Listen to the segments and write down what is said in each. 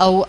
او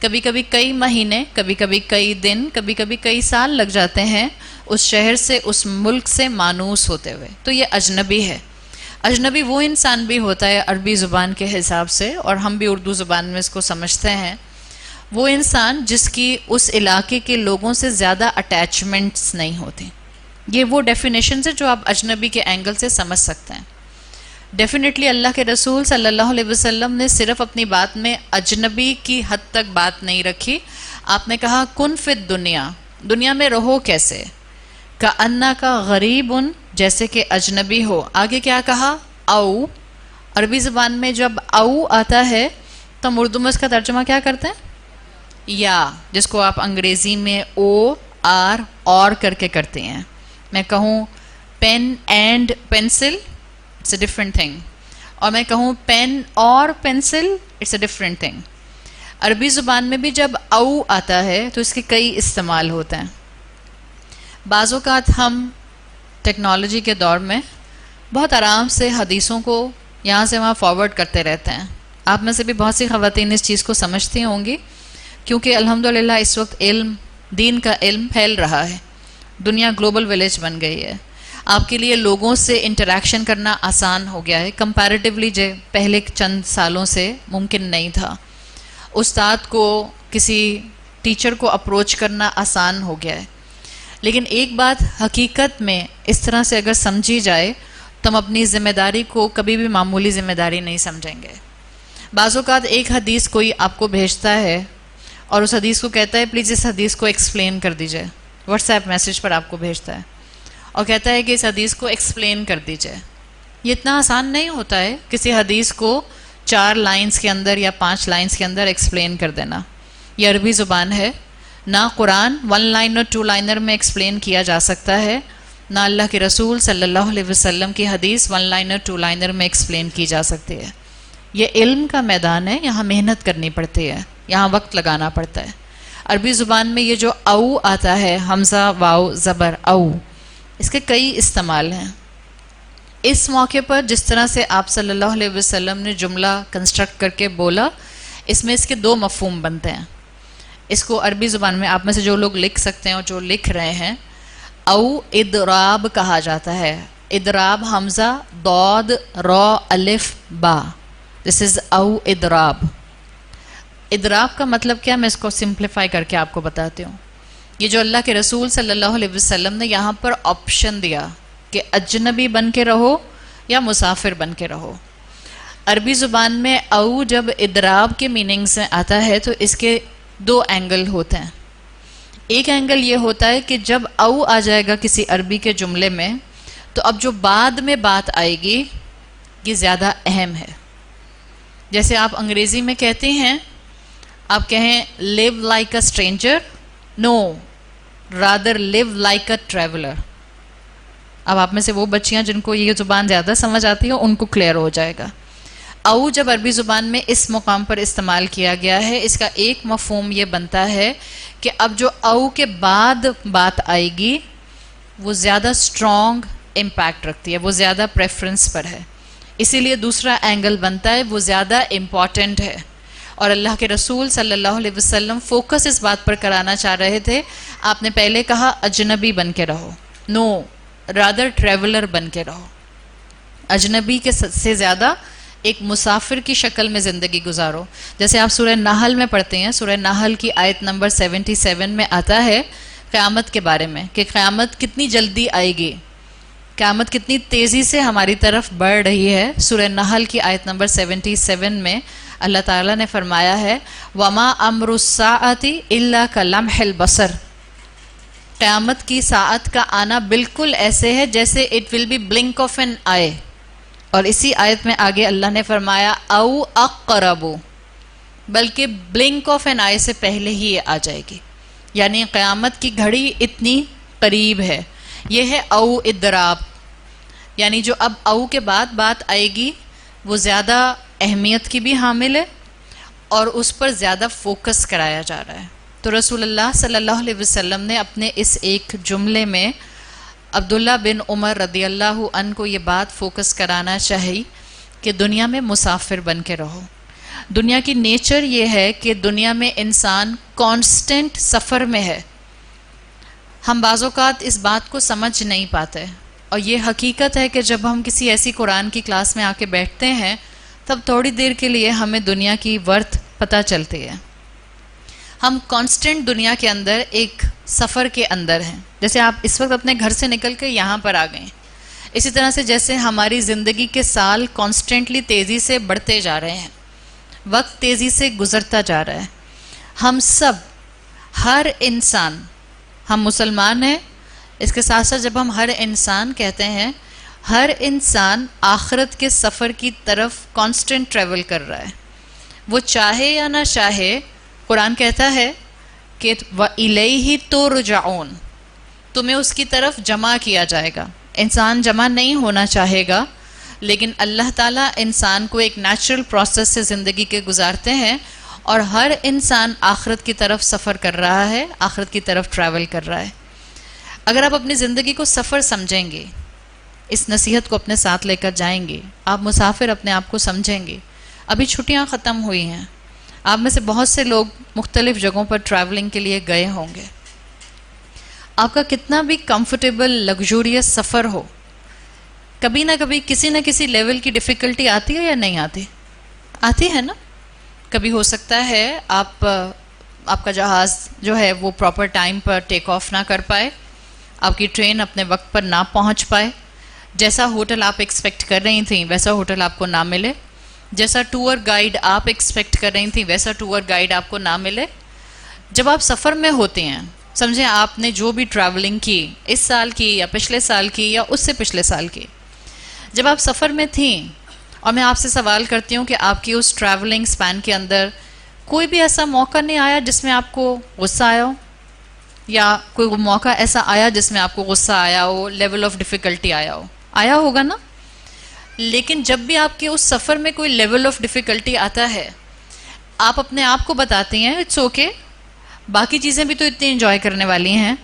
کبھی کبھی کئی مہینے، کبھی کبھی کئی دن، کبھی کبھی کئی سال لگ جاتے ہیں اس شہر سے، اس ملک سے مانوس ہوتے ہوئے، تو یہ اجنبی ہے۔ اجنبی وہ انسان بھی ہوتا ہے عربی زبان کے حساب سے، اور ہم بھی اردو زبان میں اس کو سمجھتے ہیں، وہ انسان جس کی اس علاقے کے لوگوں سے زیادہ اٹیچمنٹس نہیں ہوتی۔ یہ وہ ڈیفینیشن ہے جو آپ اجنبی کے اینگل سے سمجھ سکتے ہیں۔ ڈیفینیٹلی اللہ کے رسول صلی اللہ علیہ وسلم نے صرف اپنی بات میں اجنبی کی حد تک بات نہیں رکھی، آپ نے کہا کن فی الدنیا، دنیا میں رہو کیسے، کأنک کا غریب، جیسے کہ اجنبی ہو۔ آگے کیا کہا؟ او، عربی زبان میں جب او آتا ہے تو ہم اردو میں اس کا ترجمہ کیا کرتے ہیں؟ یا، جس کو آپ انگریزی میں او آر اور کر کے کرتے ہیں۔ میں کہوں pen and pencil, it's a different thing, اور میں کہوں پین اور pencil, it's a different thing. Arabi زبان میں بھی جب او آتا ہے تو اس کے کئی استعمال ہوتے ہیں۔ بعض اوقات ہم ٹیکنالوجی کے دور میں بہت آرام سے حدیثوں کو یہاں سے وہاں فارورڈ کرتے رہتے ہیں۔ آپ میں سے بھی بہت سی خواتین اس چیز کو سمجھتی ہوں گی، کیونکہ الحمدللہ اس وقت علم، دین کا علم پھیل رہا ہے، دنیا گلوبل ولیج بن گئی ہے۔ آپ کے لیے لوگوں سے انٹریکشن کرنا آسان ہو گیا ہے، کمپیریٹیولی جو پہلے چند سالوں سے ممکن نہیں تھا۔ استاد کو، کسی ٹیچر کو اپروچ کرنا آسان ہو گیا ہے۔ لیکن ایک بات حقیقت میں اس طرح سے اگر سمجھی جائے تو ہم اپنی ذمہ داری کو کبھی بھی معمولی ذمہ داری نہیں سمجھیں گے۔ بعض اوقات ایک حدیث کوئی آپ کو بھیجتا ہے اور اس حدیث کو کہتا ہے پلیز اس حدیث کو ایکسپلین کر دیجئے، واٹس ایپ میسج پر آپ کو بھیجتا ہے اور کہتا ہے کہ اس حدیث کو ایکسپلین کر دیجئے۔ یہ اتنا آسان نہیں ہوتا ہے کسی حدیث کو 4 لائنز کے اندر یا 5 لائنز کے اندر ایکسپلین کر دینا۔ یہ عربی زبان ہے، نہ قرآن 1 لائن اور 2 لائنر میں ایکسپلین کیا جا سکتا ہے، نہ اللہ کے رسول صلی اللہ علیہ وسلم کی حدیث 1 لائنر 2 لائنر میں ایکسپلین کی جا سکتی ہے۔ یہ علم کا میدان ہے، یہاں محنت کرنی پڑتی ہے، یہاں وقت لگانا پڑتا ہے۔ عربی زبان میں یہ جو او آتا ہے، حمزہ واو زبر او، اس کے کئی استعمال ہیں۔ اس موقع پر جس طرح سے آپ صلی اللہ علیہ وسلم نے جملہ کنسٹرکٹ کر کے بولا، اس میں اس کے 2 مفہوم بنتے ہیں۔ اس کو عربی زبان میں آپ میں سے جو لوگ لکھ سکتے ہیں اور جو لکھ رہے ہیں، او اضراب کہا جاتا ہے۔ اضراب، حمزہ ضاد را الف با، دس از او اضراب۔ اضراب کا مطلب کیا، میں اس کو سمپلیفائی کر کے آپ کو بتاتی ہوں۔ یہ جو اللہ کے رسول صلی اللہ علیہ وسلم نے یہاں پر آپشن دیا کہ اجنبی بن کے رہو یا مسافر بن کے رہو۔ عربی زبان میں او جب اضراب کے میننگ سے آتا ہے تو اس کے 2 اینگل ہوتے ہیں۔ ایک اینگل یہ ہوتا ہے کہ جب او آ جائے گا کسی عربی کے جملے میں تو اب جو بعد میں بات آئے گی یہ زیادہ اہم ہے۔ جیسے آپ انگریزی میں کہتے ہیں، آپ کہیں live like a stranger، no rather live like a traveler۔ اب آپ میں سے وہ بچیاں جن کو یہ زبان زیادہ سمجھ آتی ہے ان کو کلیئر ہو جائے گا۔ او جب عربی زبان میں اس مقام پر استعمال کیا گیا ہے، اس کا ایک مفہوم یہ بنتا ہے کہ اب جو او کے بعد بات آئے گی وہ زیادہ سٹرونگ امپیکٹ رکھتی ہے، وہ زیادہ پریفرنس پر ہے، اسی لیے دوسرا اینگل بنتا ہے وہ زیادہ امپورٹنٹ ہے۔ اور اللہ کے رسول صلی اللہ علیہ وسلم فوکس اس بات پر کرانا چاہ رہے تھے، آپ نے پہلے کہا اجنبی بن کے رہو، نو رادر ٹریولر بن کے رہو، اجنبی کے سے زیادہ ایک مسافر کی شکل میں زندگی گزارو۔ جیسے آپ سورہ نحل میں پڑھتے ہیں، سورہ نحل کی آیت نمبر 77 میں آتا ہے قیامت کے بارے میں کہ قیامت کتنی جلدی آئے گی، قیامت کتنی تیزی سے ہماری طرف بڑھ رہی ہے۔ سورہ نحل کی آیت نمبر 77 میں اللہ تعالیٰ نے فرمایا ہے وَمَا أَمْرُ السَّاعَةِ إِلَّا كَلَمْحِ الْبَصَرِ، قیامت کی ساعت کا آنا بالکل ایسے ہے جیسے it will be blank of N I. اور اسی آیت میں آگے اللہ نے فرمایا او اقرب، بلکہ بلنک آف این آئی سے پہلے ہی یہ آ جائے گی، یعنی قیامت کی گھڑی اتنی قریب ہے۔ یہ ہے او اضراب، یعنی جو اب او کے بعد بات آئے گی وہ زیادہ اہمیت کی بھی حامل ہے اور اس پر زیادہ فوکس کرایا جا رہا ہے۔ تو رسول اللہ صلی اللہ علیہ وسلم نے اپنے اس ایک جملے میں عبداللہ بن عمر رضی اللہ عنہ کو یہ بات فوکس کرانا چاہی کہ دنیا میں مسافر بن کے رہو۔ دنیا کی نیچر یہ ہے کہ دنیا میں انسان کانسٹنٹ سفر میں ہے. ہم بعض اوقات اس بات کو سمجھ نہیں پاتے، اور یہ حقیقت ہے کہ جب ہم کسی ایسی قرآن کی کلاس میں آ کے بیٹھتے ہیں تب تھوڑی دیر کے لیے ہمیں دنیا کی ورتھ پتہ چلتی ہے. ہم کانسٹنٹ دنیا کے اندر ایک سفر کے اندر ہیں. جیسے آپ اس وقت اپنے گھر سے نکل کے یہاں پر آ گئے، اسی طرح سے جیسے ہماری زندگی کے سال کانسٹنٹلی تیزی سے بڑھتے جا رہے ہیں، وقت تیزی سے گزرتا جا رہا ہے. ہم سب، ہر انسان، ہم مسلمان ہیں، اس کے ساتھ ساتھ جب ہم ہر انسان کہتے ہیں، ہر انسان آخرت کے سفر کی طرف کانسٹنٹ ٹریول کر رہا ہے. وہ چاہے یا نہ چاہے، قرآن کہتا ہے کہ وَإِلَيْهِ تُرْجَعُونَ، تمہیں اس کی طرف جمع کیا جائے گا. انسان جمع نہیں ہونا چاہے گا، لیکن اللہ تعالیٰ انسان کو ایک نیچرل پروسیس سے زندگی کے گزارتے ہیں، اور ہر انسان آخرت کی طرف سفر کر رہا ہے، آخرت کی طرف ٹریول کر رہا ہے. اگر آپ اپنی زندگی کو سفر سمجھیں گے، اس نصیحت کو اپنے ساتھ لے کر جائیں گے، آپ مسافر اپنے آپ کو سمجھیں گے. ابھی چھٹیاں ختم ہوئی ہیں، آپ میں سے بہت سے لوگ مختلف جگہوں پر ٹریولنگ کے لیے گئے ہوں گے. آپ کا کتنا بھی کمفرٹیبل لگژوریس سفر ہو، کبھی نہ کبھی کسی نہ کسی لیول کی ڈیفیکلٹی آتی ہے یا نہیں آتی؟ آتی ہے نا. کبھی ہو سکتا ہے آپ کا جہاز جو ہے وہ proper time per take of نہ کر پائے، آپ کی ٹرین اپنے وقت پر نہ پہنچ پائے، جیسا ہوٹل آپ ایکسپیکٹ کر رہی تھیں ویسا ہوٹل آپ کو نہ ملے، جیسا ٹور گائیڈ آپ ایکسپیکٹ کر رہی تھیں ویسا ٹور گائیڈ آپ کو نہ ملے. جب آپ سفر میں ہوتے ہیں، سمجھیں آپ نے جو بھی ٹریولنگ کی، اس سال کی یا پچھلے سال کی یا اس سے پچھلے سال کی، جب آپ سفر میں تھیں، اور میں آپ سے سوال کرتی ہوں کہ آپ کی اس ٹریولنگ سپین کے اندر کوئی بھی ایسا موقع نہیں آیا جس میں آپ کو غصہ آیا ہو، یا کوئی موقع ایسا آیا جس میں آپ کو غصہ آیا ہو، لیول آف ڈیفیکلٹی آیا ہو؟ آیا ہوگا نا. لیکن جب بھی آپ کے اس سفر میں کوئی لیول آف ڈیفیکلٹی آتا ہے، آپ اپنے آپ کو بتاتی ہیں اٹس اوکے، باقی چیزیں بھی تو اتنی انجوائے کرنے والی ہیں،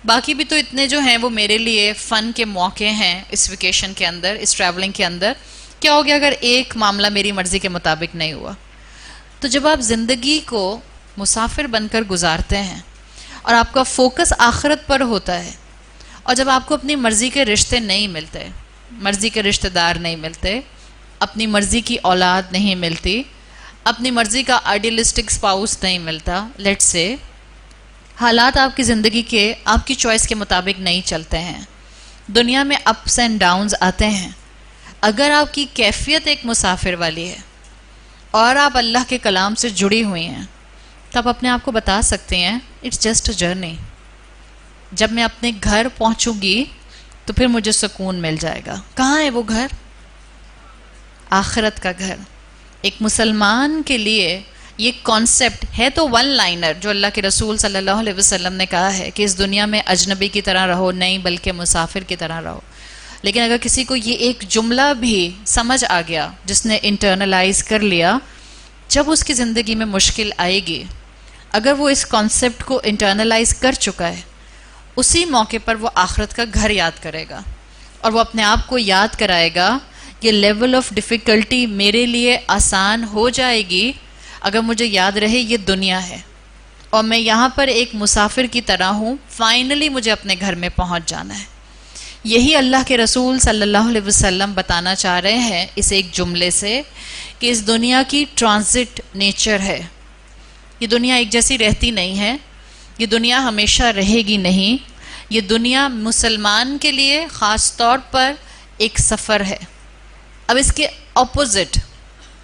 باقی بھی تو اتنے جو ہیں وہ میرے لیے فن کے موقع ہیں اس ویکیشن کے اندر، اس ٹریولنگ کے اندر. کیا ہو گیا اگر ایک معاملہ میری مرضی کے مطابق نہیں ہوا؟ تو جب آپ زندگی کو مسافر بن کر گزارتے ہیں اور آپ کا فوکس آخرت پر ہوتا ہے، اور جب آپ کو اپنی مرضی کے رشتے نہیں ملتے، مرضی کے رشتہ دار نہیں ملتے، اپنی مرضی کی اولاد نہیں ملتی، اپنی مرضی کا آئیڈیلسٹک اسپاؤس نہیں ملتا، لیٹ سے حالات آپ کی زندگی کے آپ کی چوائس کے مطابق نہیں چلتے ہیں، دنیا میں اپس اینڈ ڈاؤنز آتے ہیں. اگر آپ کی کیفیت ایک مسافر والی ہے اور آپ اللہ کے کلام سے جڑی ہوئی ہیں، تب اپنے آپ کو بتا سکتے ہیں اٹس جسٹ اے جرنی. جب میں اپنے گھر پہنچوں گی تو پھر مجھے سکون مل جائے گا. کہاں ہے وہ گھر؟ آخرت کا گھر. ایک مسلمان کے لیے یہ کانسیپٹ ہے تو ون لائنر جو اللہ کے رسول صلی اللہ علیہ وسلم نے کہا ہے کہ اس دنیا میں اجنبی کی طرح رہو، نہیں بلکہ مسافر کی طرح رہو. لیکن اگر کسی کو یہ ایک جملہ بھی سمجھ آ گیا، جس نے انٹرنلائز کر لیا، جب اس کی زندگی میں مشکل آئے گی، اگر وہ اس کانسیپٹ کو انٹرنلائز کر چکا ہے، اسی موقع پر وہ آخرت کا گھر یاد کرے گا، اور وہ اپنے آپ کو یاد کرائے گا کہ لیول آف ڈیفیکلٹی میرے لیے آسان ہو جائے گی اگر مجھے یاد رہے یہ دنیا ہے، اور میں یہاں پر ایک مسافر کی طرح ہوں، فائنلی مجھے اپنے گھر میں پہنچ جانا ہے. یہی اللہ کے رسول صلی اللہ علیہ وسلم بتانا چاہ رہے ہیں اس ایک جملے سے کہ اس دنیا کی ٹرانزٹ نیچر ہے. یہ دنیا ایک جیسی رہتی نہیں ہے، یہ دنیا ہمیشہ رہے گی نہیں. یہ دنیا مسلمان کے لیے خاص طور پر ایک سفر ہے. اب اس کے اپوزٹ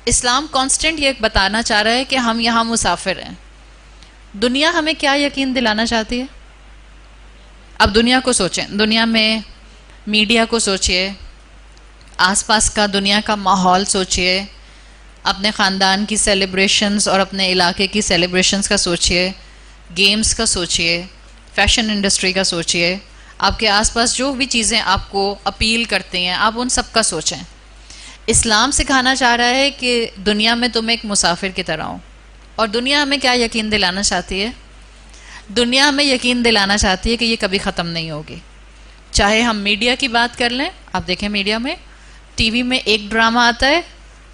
اسلام کانسٹنٹ یہ بتانا چاہ رہا ہے کہ ہم یہاں مسافر ہیں. دنیا ہمیں کیا یقین دلانا چاہتی ہے؟ اب دنیا کو سوچیں، دنیا میں میڈیا کو سوچئے، آس پاس کا دنیا کا ماحول سوچئے، اپنے خاندان کی سیلیبریشنز اور اپنے علاقے کی سیلیبریشنز کا سوچئے، گیمز کا سوچئے، فیشن انڈسٹری کا سوچئے، آپ کے آس پاس جو بھی چیزیں آپ کو اپیل کرتی ہیں آپ ان سب کا سوچیں. اسلام سکھانا چاہ رہا ہے کہ دنیا میں تم ایک مسافر کی طرح ہو. اور دنیا ہمیں کیا یقین دلانا چاہتی ہے؟ دنیا ہمیں یقین دلانا چاہتی ہے کہ یہ کبھی ختم نہیں ہوگی. چاہے ہم میڈیا کی بات کر لیں، آپ دیکھیں میڈیا میں ٹی وی میں ایک ڈرامہ آتا ہے،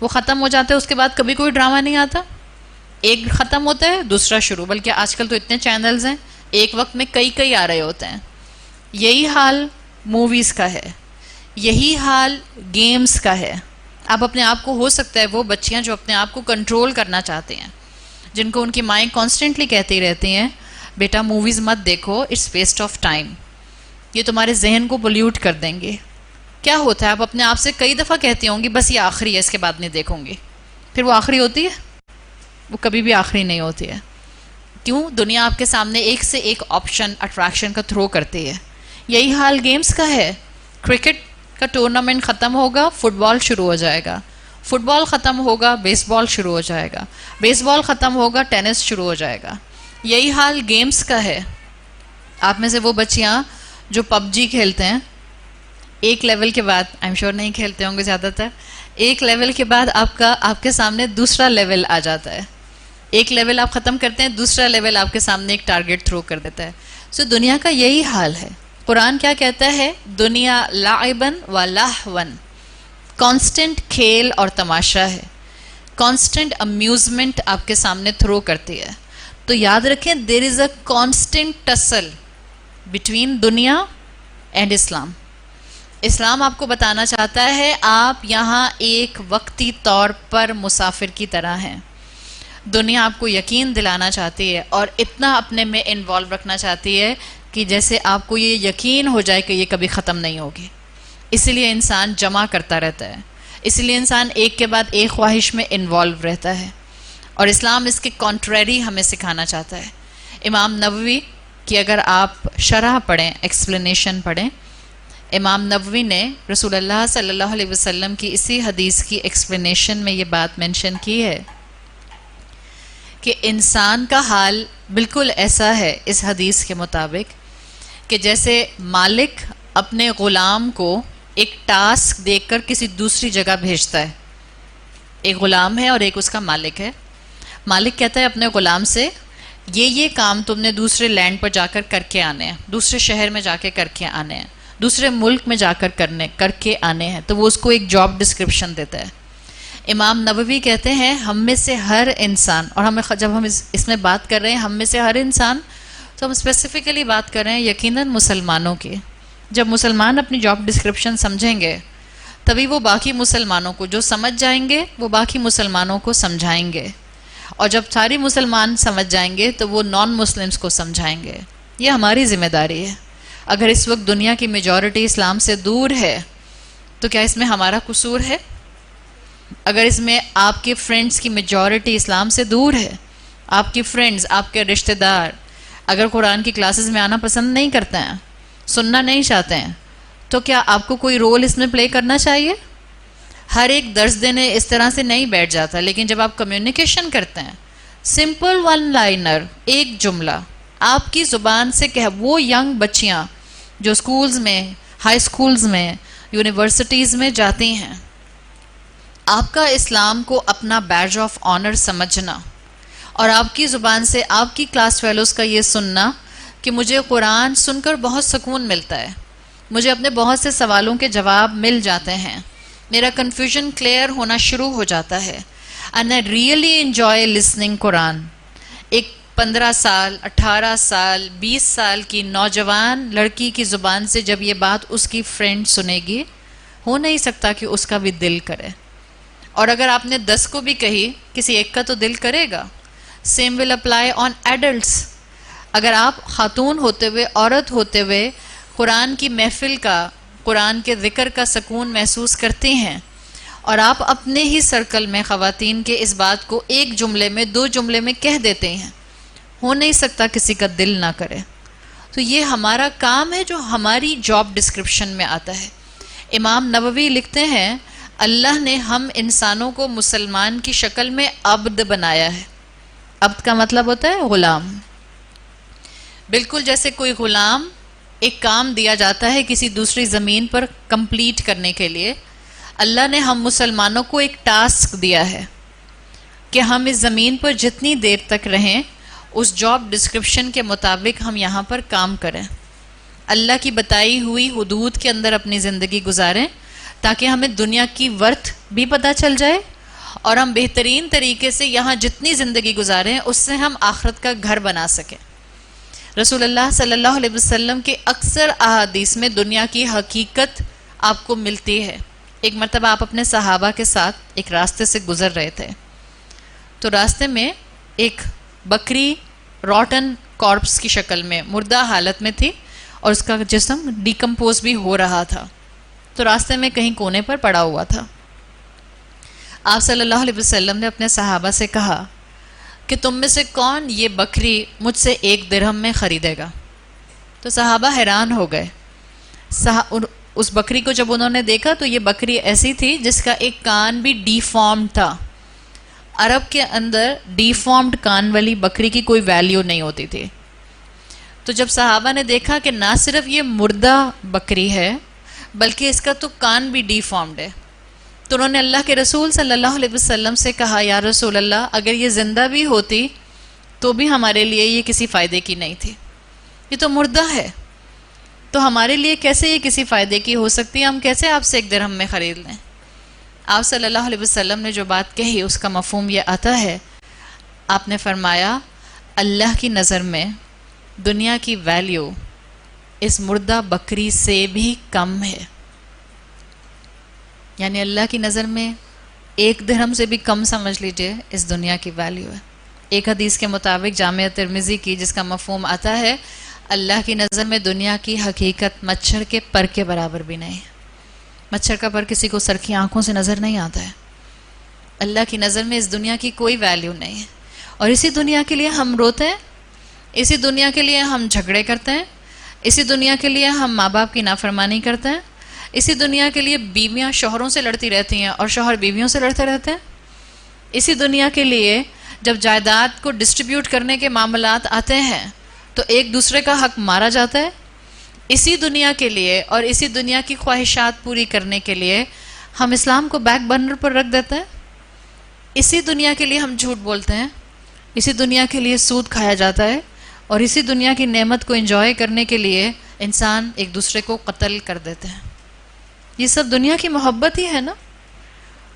وہ ختم ہو جاتا ہے، اس کے بعد کبھی کوئی ڈرامہ نہیں آتا. ایک ختم ہوتا ہے دوسرا شروع، بلکہ آج کل تو اتنے چینلز ہیں ایک وقت میں کئی آ رہے ہوتے ہیں. یہی حال موویز کا ہے، یہی حال گیمز کا ہے. آپ اپنے آپ کو، ہو سکتا ہے وہ بچیاں جو اپنے آپ کو کنٹرول کرنا چاہتے ہیں، جن کو ان کی مائیں کانسٹنٹلی کہتی رہتی ہیں بیٹا موویز مت دیکھو، اٹس ویسٹ آف ٹائم، یہ تمہارے ذہن کو پولیوٹ کر دیں گے. کیا ہوتا ہے، آپ اپنے آپ سے کئی دفعہ کہتی ہوں گی بس یہ آخری ہے، اس کے بعد نہیں دیکھوں گی. پھر وہ آخری ہوتی ہے؟ وہ کبھی بھی آخری نہیں ہوتی ہے. کیوں؟ دنیا آپ کے سامنے ایک سے ایک آپشن اٹریکشن کا تھرو کرتی ہے. یہی حال گیمز کا ہے. کرکٹ کا ٹورنامنٹ ختم ہوگا، فٹ بال شروع ہو جائے گا. فٹ بال ختم ہوگا، بیس بال شروع ہو جائے گا. بیس بال ختم ہوگا، ٹینس شروع ہو جائے گا. یہی حال گیمز کا ہے. آپ میں سے وہ بچیاں جو پب جی کھیلتے ہیں، ایک لیول کے بعد، آئی ایم شیور نہیں کھیلتے ہوں گے زیادہ تر، ایک لیول کے بعد آپ کے سامنے دوسرا لیول آ جاتا ہے. ایک لیول آپ ختم کرتے ہیں، دوسرا لیول آپ کے سامنے ایک ٹارگٹ تھرو کر دیتا ہے. سو دنیا کا یہی حال ہے. قرآن کیا کہتا ہے؟ دنیا لعبن و لہون، کانسٹنٹ کھیل اور تماشا ہے، کانسٹنٹ امیوزمنٹ آپ کے سامنے تھرو کرتی ہے. تو یاد رکھیں دیر از اے کانسٹنٹ ٹسل بٹوین دنیا اینڈ اسلام. اسلام آپ کو بتانا چاہتا ہے آپ یہاں ایک وقتی طور پر مسافر کی طرح ہیں. دنیا آپ کو یقین دلانا چاہتی ہے اور اتنا اپنے میں انوالو رکھنا چاہتی ہے کہ جیسے آپ کو یہ یقین ہو جائے کہ یہ کبھی ختم نہیں ہوگی. اسی لیے انسان جمع کرتا رہتا ہے، اسی لیے انسان ایک کے بعد ایک خواہش میں انوالو رہتا ہے. اور اسلام اس کے کانٹریری ہمیں سکھانا چاہتا ہے. امام نووی کی اگر آپ شرح پڑھیں، ایکسپلینیشن پڑھیں، امام نووی نے رسول اللہ صلی اللہ علیہ وسلم کی اسی حدیث کی ایکسپلینیشن میں یہ بات مینشن کی ہے کہ انسان کا حال بالکل ایسا ہے اس حدیث کے مطابق کہ جیسے مالک اپنے غلام کو ایک ٹاسک دے کر کسی دوسری جگہ بھیجتا ہے. ایک غلام ہے اور ایک اس کا مالک ہے. مالک کہتا ہے اپنے غلام سے یہ کام تم نے دوسرے لینڈ پر جا کر کے آنے ہیں، دوسرے شہر میں جا کے کر کے آنے ہیں، دوسرے ملک میں جا کر کے آنے ہیں. تو وہ اس کو ایک جاب ڈسکرپشن دیتا ہے. امام نووی کہتے ہیں ہم میں سے ہر انسان، اور جب ہم اس میں بات کر رہے ہیں ہم میں سے ہر انسان، تو ہم اسپیسیفکلی بات کر رہے ہیں یقیناً مسلمانوں کی. جب مسلمان اپنی جاب ڈسکرپشن سمجھیں گے تبھی وہ باقی مسلمانوں کو، جو سمجھ جائیں گے وہ باقی مسلمانوں کو سمجھائیں گے، اور جب ساری مسلمان سمجھ جائیں گے تو وہ نان مسلمس کو سمجھائیں گے. یہ ہماری ذمہ داری ہے. اگر اس وقت دنیا کی میجورٹی اسلام سے دور ہے تو کیا اس میں ہمارا قصور ہے؟ اگر اس میں آپ کے فرینڈز کی میجورٹی اسلام سے دور ہے، آپ کی فرینڈز، آپ کے رشتہ دار اگر قرآن کی کلاسز میں آنا پسند نہیں کرتے ہیں، سننا نہیں چاہتے ہیں، تو کیا آپ کو کوئی رول اس میں پلے کرنا چاہیے؟ ہر ایک درس دینے اس طرح سے نہیں بیٹھ جاتا، لیکن جب آپ کمیونیکیشن کرتے ہیں، سمپل ون لائنر، ایک جملہ آپ کی زبان سے وہ ینگ بچیاں جو سکولز میں، ہائی سکولز میں، یونیورسٹیز میں جاتی ہیں، آپ کا اسلام کو اپنا بیج آف آنر سمجھنا اور آپ کی زبان سے آپ کی کلاس فیلوز کا یہ سننا کہ مجھے قرآن سن کر بہت سکون ملتا ہے، مجھے اپنے بہت سے سوالوں کے جواب مل جاتے ہیں، میرا کنفیوژن کلیئر ہونا شروع ہو جاتا ہے. And I really enjoy listening قرآن. ایک 15 سال، 18 سال، 20 سال کی نوجوان لڑکی کی زبان سے جب یہ بات اس کی فرینڈ سنے گی، ہو نہیں سکتا کہ اس کا بھی دل کرے. اور اگر آپ نے 10 کو بھی کہی، کسی ایک کا تو دل کرے گا. Same will apply on adults. اگر آپ خاتون ہوتے ہوئے، عورت ہوتے ہوئے قرآن کی محفل کا، قرآن کے ذکر کا سکون محسوس کرتی ہیں اور آپ اپنے ہی سرکل میں خواتین کے اس بات کو ایک جملے میں، 2 جملے میں کہہ دیتے ہیں، ہو نہیں سکتا کسی کا دل نہ کرے. تو یہ ہمارا کام ہے جو ہماری جاب ڈسکرپشن میں آتا ہے. امام نووی لکھتے ہیں اللہ نے ہم انسانوں کو مسلمان کی شکل میں عبد بنایا ہے. عبد کا مطلب ہوتا ہے غلام. بالکل جیسے کوئی غلام ایک کام دیا جاتا ہے کسی دوسری زمین پر کمپلیٹ کرنے کے لیے، اللہ نے ہم مسلمانوں کو ایک ٹاسک دیا ہے کہ ہم اس زمین پر جتنی دیر تک رہیں اس جاب ڈسکرپشن کے مطابق ہم یہاں پر کام کریں، اللہ کی بتائی ہوئی حدود کے اندر اپنی زندگی گزاریں، تاکہ ہمیں دنیا کی ورتھ بھی پتہ چل جائے اور ہم بہترین طریقے سے یہاں جتنی زندگی گزارے ہیں اس سے ہم آخرت کا گھر بنا سکیں۔ رسول اللہ صلی اللہ علیہ وسلم کے اکثر احادیث میں دنیا کی حقیقت آپ کو ملتی ہے۔ ایک مرتبہ آپ اپنے صحابہ کے ساتھ ایک راستے سے گزر رہے تھے، تو راستے میں ایک بکری روٹن کارپس کی شکل میں مردہ حالت میں تھی اور اس کا جسم ڈیکمپوز بھی ہو رہا تھا، تو راستے میں کہیں کونے پر پڑا ہوا تھا۔ آپ صلی اللہ علیہ وسلم نے اپنے صحابہ سے کہا کہ تم میں سے کون یہ بکری مجھ سے 1 درہم میں خریدے گا؟ تو صحابہ حیران ہو گئے۔ اس بکری کو جب انہوں نے دیکھا تو یہ بکری ایسی تھی جس کا ایک کان بھی ڈیفارمڈ تھا۔ عرب کے اندر ڈیفارمڈ کان والی بکری کی کوئی ویلیو نہیں ہوتی تھی۔ تو جب صحابہ نے دیکھا کہ نہ صرف یہ مردہ بکری ہے بلکہ اس کا تو کان بھی ڈیفارمڈ ہے، تو انہوں نے اللہ کے رسول صلی اللہ علیہ وسلم سے کہا، یا رسول اللہ، اگر یہ زندہ بھی ہوتی تو بھی ہمارے لیے یہ کسی فائدے کی نہیں تھی، یہ تو مردہ ہے، تو ہمارے لیے کیسے یہ کسی فائدے کی ہو سکتی ہے؟ ہم کیسے آپ سے 1 درہم میں خرید لیں؟ آپ صلی اللہ علیہ وسلم نے جو بات کہی اس کا مفہوم یہ آتا ہے، آپ نے فرمایا اللہ کی نظر میں دنیا کی ویلیو اس مردہ بکری سے بھی کم ہے، یعنی اللہ کی نظر میں 1 درہم سے بھی کم سمجھ لیجئے اس دنیا کی ویلیو ہے۔ ایک حدیث کے مطابق جامعہ ترمذی کی، جس کا مفہوم آتا ہے اللہ کی نظر میں دنیا کی حقیقت مچھر کے پر کے برابر بھی نہیں ہے۔ مچھر کا پر کسی کو سرخی آنکھوں سے نظر نہیں آتا ہے۔ اللہ کی نظر میں اس دنیا کی کوئی ویلیو نہیں ہے، اور اسی دنیا کے لیے ہم روتے ہیں، اسی دنیا کے لیے ہم جھگڑے کرتے ہیں، اسی دنیا کے لیے ہم ماں باپ کی نافرمانی کرتے ہیں، اسی دنیا کے لیے بیویاں شوہروں سے لڑتی رہتی ہیں اور شوہر بیویوں سے لڑتے رہتے ہیں، اسی دنیا کے لیے جب جائیداد کو ڈسٹریبیوٹ کرنے کے معاملات آتے ہیں تو ایک دوسرے کا حق مارا جاتا ہے، اسی دنیا کے لیے اور اسی دنیا کی خواہشات پوری کرنے کے لیے ہم اسلام کو بیک برنر پر رکھ دیتے ہیں، اسی دنیا کے لیے ہم جھوٹ بولتے ہیں، اسی دنیا کے لیے سود کھایا جاتا ہے، اور اسی دنیا کی نعمت کو انجوائے کرنے کے لیے انسان ایک دوسرے کو قتل کر دیتے ہیں۔ یہ سب دنیا کی محبت ہی ہے نا۔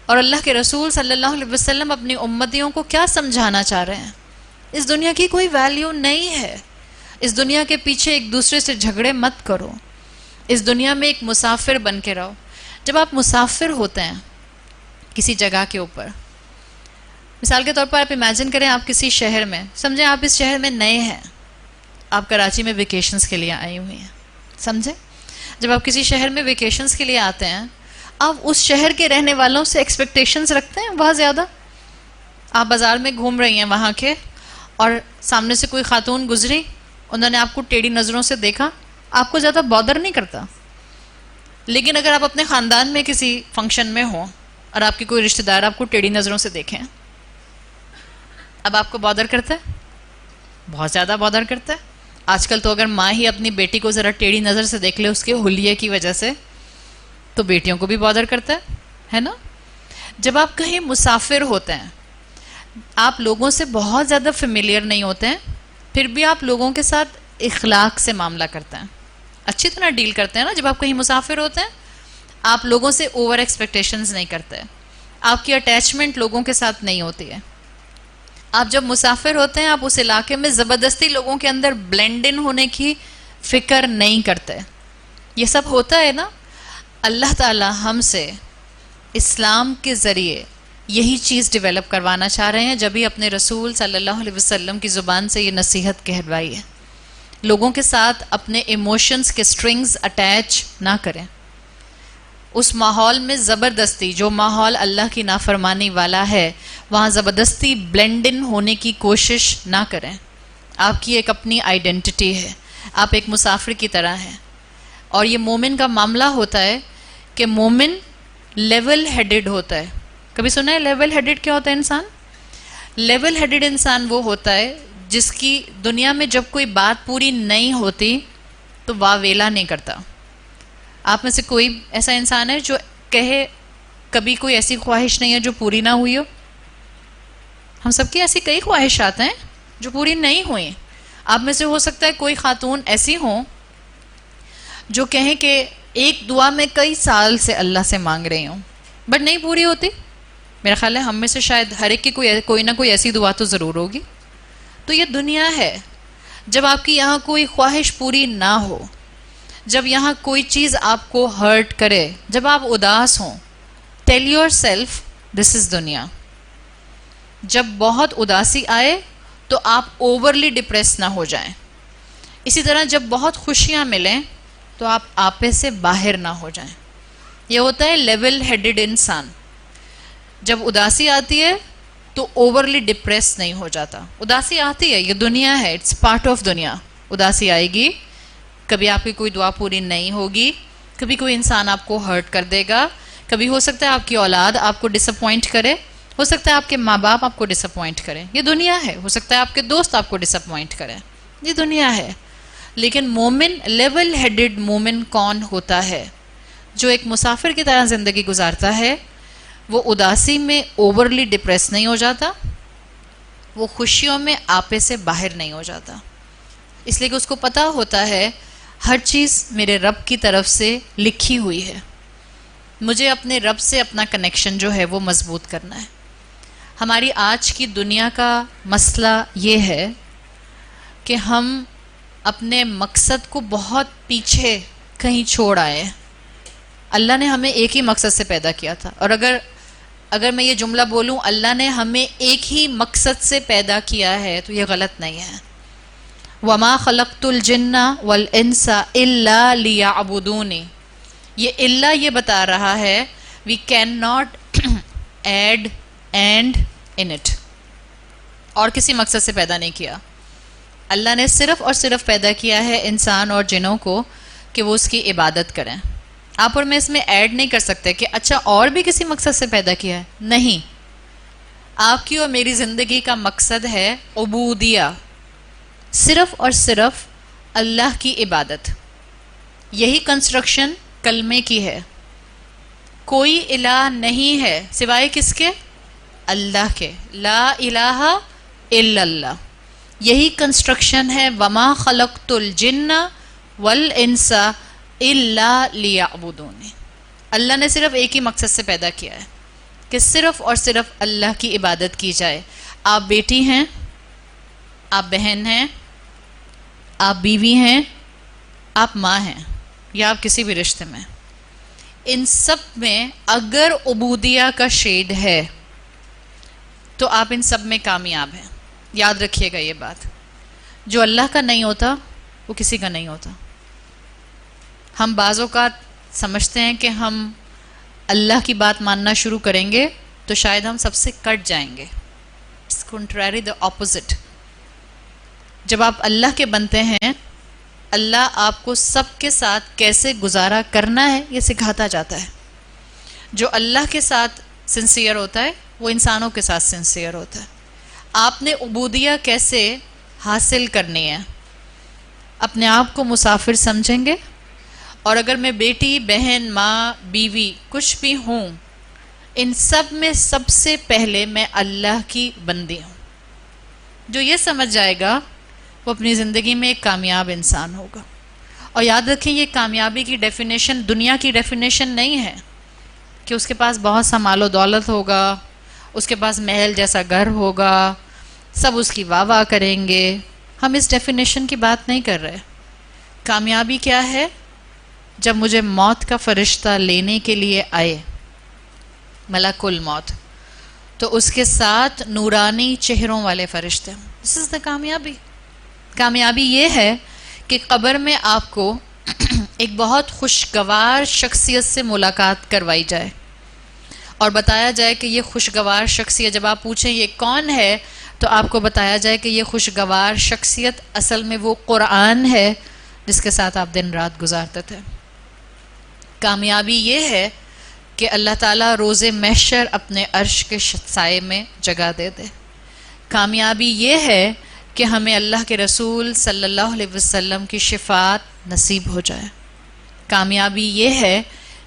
اور اللہ کے رسول صلی اللہ علیہ وسلم اپنی امتیوں کو کیا سمجھانا چاہ رہے ہیں؟ اس دنیا کی کوئی ویلیو نہیں ہے، اس دنیا کے پیچھے ایک دوسرے سے جھگڑے مت کرو، اس دنیا میں ایک مسافر بن کے رہو۔ جب آپ مسافر ہوتے ہیں کسی جگہ کے اوپر، مثال کے طور پر آپ امیجن کریں آپ کسی شہر میں، سمجھیں آپ اس شہر میں نئے ہیں، آپ کراچی میں ویکیشنز کے لیے آئی ہوئی ہیں، سمجھیں جب آپ کسی شہر میں ویکیشنز کے لیے آتے ہیں آپ اس شہر کے رہنے والوں سے ایکسپیکٹیشنز رکھتے ہیں بہت زیادہ۔ آپ بازار میں گھوم رہی ہیں وہاں کے، اور سامنے سے کوئی خاتون گزری، انہوں نے آپ کو ٹیڑھی نظروں سے دیکھا، آپ کو زیادہ بادر نہیں کرتا، لیکن اگر آپ اپنے خاندان میں کسی فنکشن میں ہوں اور آپ کی کوئی رشتہ دار آپ کو ٹیڑھی نظروں سے دیکھیں، اب آپ کو بادر کرتا ہے، بہت زیادہ بادر کرتا ہے۔ آج کل تو اگر ماں ہی اپنی بیٹی کو ذرا ٹیڑھی نظر سے دیکھ لے اس کے حلیے کی وجہ سے، تو بیٹیوں کو بھی بادر کرتا ہے نا۔ جب آپ کہیں مسافر ہوتے ہیں، آپ لوگوں سے بہت زیادہ فیملیئر نہیں ہوتے ہیں، پھر بھی آپ لوگوں کے ساتھ اخلاق سے معاملہ کرتے ہیں، اچھی طرح ڈیل کرتے ہیں نا۔ جب آپ کہیں مسافر ہوتے ہیں آپ لوگوں سے اوور ایکسپیکٹیشنز نہیں کرتے، آپ کی اٹیچمنٹ لوگوں کے ساتھ نہیں ہوتی ہے۔ آپ جب مسافر ہوتے ہیں آپ اس علاقے میں زبردستی لوگوں کے اندر بلینڈ ان ہونے کی فکر نہیں کرتے۔ یہ سب ہوتا ہے نا۔ اللہ تعالی ہم سے اسلام کے ذریعے یہی چیز ڈیولپ کروانا چاہ رہے ہیں، جب ہی اپنے رسول صلی اللہ علیہ وسلم کی زبان سے یہ نصیحت کہلوائی ہے۔ لوگوں کے ساتھ اپنے ایموشنز کے سٹرنگز اٹیچ نہ کریں، اس ماحول میں زبردستی، جو ماحول اللہ کی نافرمانی والا ہے وہاں زبردستی بلینڈ ان ہونے کی کوشش نہ کریں۔ آپ کی ایک اپنی آئیڈینٹی ہے، آپ ایک مسافر کی طرح ہیں، اور یہ مومن کا معاملہ ہوتا ہے کہ مومن لیول ہیڈڈ ہوتا ہے۔ کبھی سنا ہے لیول ہیڈڈ کیا ہوتا ہے انسان؟ لیول ہیڈڈ انسان وہ ہوتا ہے جس کی دنیا میں جب کوئی بات پوری نہیں ہوتی تو واویلا نہیں کرتا۔ آپ میں سے کوئی ایسا انسان ہے جو کہے کبھی کوئی ایسی خواہش نہیں ہے جو پوری نہ ہوئی ہو؟ ہم سب کی ایسی کئی خواہشات ہیں جو پوری نہیں ہوئی۔ آپ میں سے ہو سکتا ہے کوئی خاتون ایسی ہوں جو کہیں کہ ایک دعا میں کئی سال سے اللہ سے مانگ رہی ہوں بٹ نہیں پوری ہوتی، میرا خیال ہے ہم میں سے شاید ہر ایک کی کوئی نہ کوئی ایسی دعا تو ضرور ہوگی. تو یہ دنیا ہے. جب آپ کی یہاں کوئی خواہش پوری نہ ہو، جب یہاں کوئی چیز آپ کو ہرٹ کرے، جب آپ اداس ہوں، tell your self this is دنیا. جب بہت اداسی آئے تو آپ اوورلی ڈپریس نہ ہو جائیں. اسی طرح جب بہت خوشیاں ملیں تو آپ آپے سے باہر نہ ہو جائیں. یہ ہوتا ہے لیول ہیڈڈ انسان. جب اداسی آتی ہے تو اوورلی ڈپریس نہیں ہو جاتا. اداسی آتی ہے، یہ دنیا ہے، اٹس پارٹ آف دنیا. اداسی آئے گی، کبھی آپ کی کوئی دعا پوری نہیں ہوگی، کبھی کوئی انسان آپ کو ہرٹ کر دے گا، کبھی ہو سکتا ہے آپ کی اولاد آپ کو ڈس اپوائنٹ کرے، ہو سکتا ہے آپ کے ماں باپ آپ کو ڈس اپوائنٹ کریں. یہ دنیا ہے. ہو سکتا ہے آپ کے دوست آپ کو ڈس اپوائنٹ کریں. یہ دنیا ہے. لیکن مومن، لیول ہیڈڈ مومن کون ہوتا ہے؟ جو ایک مسافر کی طرح زندگی گزارتا ہے. وہ اداسی میں اوورلی ڈپریس نہیں ہو جاتا، وہ خوشیوں میں آپے سے باہر نہیں ہو جاتا. اس لیے کہ اس کو پتہ ہوتا ہے ہر چیز میرے رب کی طرف سے لکھی ہوئی ہے. مجھے اپنے رب سے اپنا کنیکشن جو ہے وہ مضبوط کرنا ہے. ہماری آج کی دنیا کا مسئلہ یہ ہے کہ ہم اپنے مقصد کو بہت پیچھے کہیں چھوڑ آئے. اللہ نے ہمیں ایک ہی مقصد سے پیدا کیا تھا. اور اگر میں یہ جملہ بولوں اللہ نے ہمیں ایک ہی مقصد سے پیدا کیا ہے تو یہ غلط نہیں ہے. وَمَا خَلَقْتُ الْجِنَّ وَالْإِنسَ إِلَّا لِيَعْبُدُونِ. یہ اللہ یہ بتا رہا ہے we cannot add and in it. اور کسی مقصد سے پیدا نہیں کیا. اللہ نے صرف اور صرف پیدا کیا ہے انسان اور جنوں کو کہ وہ اس کی عبادت کریں. آپ اور میں اس میں ایڈ نہیں کر سکتے کہ اچھا اور بھی کسی مقصد سے پیدا کیا ہے. نہیں، آپ کی اور میری زندگی کا مقصد ہے عبودیہ، صرف اور صرف اللہ کی عبادت. یہی کنسٹرکشن کلمے کی ہے. کوئی الہ نہیں ہے سوائے کس کے؟ اللہ کے. لا الہ الا اللہ. یہی کنسٹرکشن ہے وما خلقت الجن والانس الا لیعبدون. اللہ نے صرف ایک ہی مقصد سے پیدا کیا ہے کہ صرف اور صرف اللہ کی عبادت کی جائے. آپ بیٹی ہیں، آپ بہن ہیں، آپ بیوی ہیں، آپ ماں ہیں، یا آپ کسی بھی رشتے میں، ان سب میں اگر عبودیہ کا شیڈ ہے تو آپ ان سب میں کامیاب ہیں. یاد رکھیے گا یہ بات. جو اللہ کا نہیں ہوتا وہ کسی کا نہیں ہوتا. ہم بعض اوقات سمجھتے ہیں کہ ہم اللہ کی بات ماننا شروع کریں گے تو شاید ہم سب سے کٹ جائیں گے. It's contrary, the opposite. جب آپ اللہ کے بنتے ہیں اللہ آپ کو سب کے ساتھ کیسے گزارا کرنا ہے یہ سکھاتا جاتا ہے. جو اللہ کے ساتھ سنسیئر ہوتا ہے وہ انسانوں کے ساتھ سنسیئر ہوتا ہے. آپ نے عبودیہ کیسے حاصل کرنی ہے. اپنے آپ کو مسافر سمجھیں گے، اور اگر میں بیٹی، بہن، ماں، بیوی کچھ بھی ہوں، ان سب میں سب سے پہلے میں اللہ کی بندی ہوں. جو یہ سمجھ جائے گا وہ اپنی زندگی میں ایک کامیاب انسان ہوگا. اور یاد رکھیں یہ کامیابی کی ڈیفینیشن دنیا کی ڈیفینیشن نہیں ہے کہ اس کے پاس بہت سا مال و دولت ہوگا، اس کے پاس محل جیسا گھر ہوگا، سب اس کی واہ واہ کریں گے. ہم اس ڈیفینیشن کی بات نہیں کر رہے. کامیابی کیا ہے؟ جب مجھے موت کا فرشتہ لینے کے لیے آئے، ملک الموت، تو اس کے ساتھ نورانی چہروں والے فرشتے. دس از دا کامیابی. کامیابی یہ ہے کہ قبر میں آپ کو ایک بہت خوشگوار شخصیت سے ملاقات کروائی جائے اور بتایا جائے کہ یہ خوشگوار شخصیت، جب آپ پوچھیں یہ کون ہے تو آپ کو بتایا جائے کہ یہ خوشگوار شخصیت اصل میں وہ قرآن ہے جس کے ساتھ آپ دن رات گزارتے تھے. کامیابی یہ ہے کہ اللہ تعالیٰ روز محشر اپنے عرش کے سائے میں جگہ دے دے. کامیابی یہ ہے کہ ہمیں اللہ کے رسول صلی اللہ علیہ وسلم کی شفاعت نصیب ہو جائے. کامیابی یہ ہے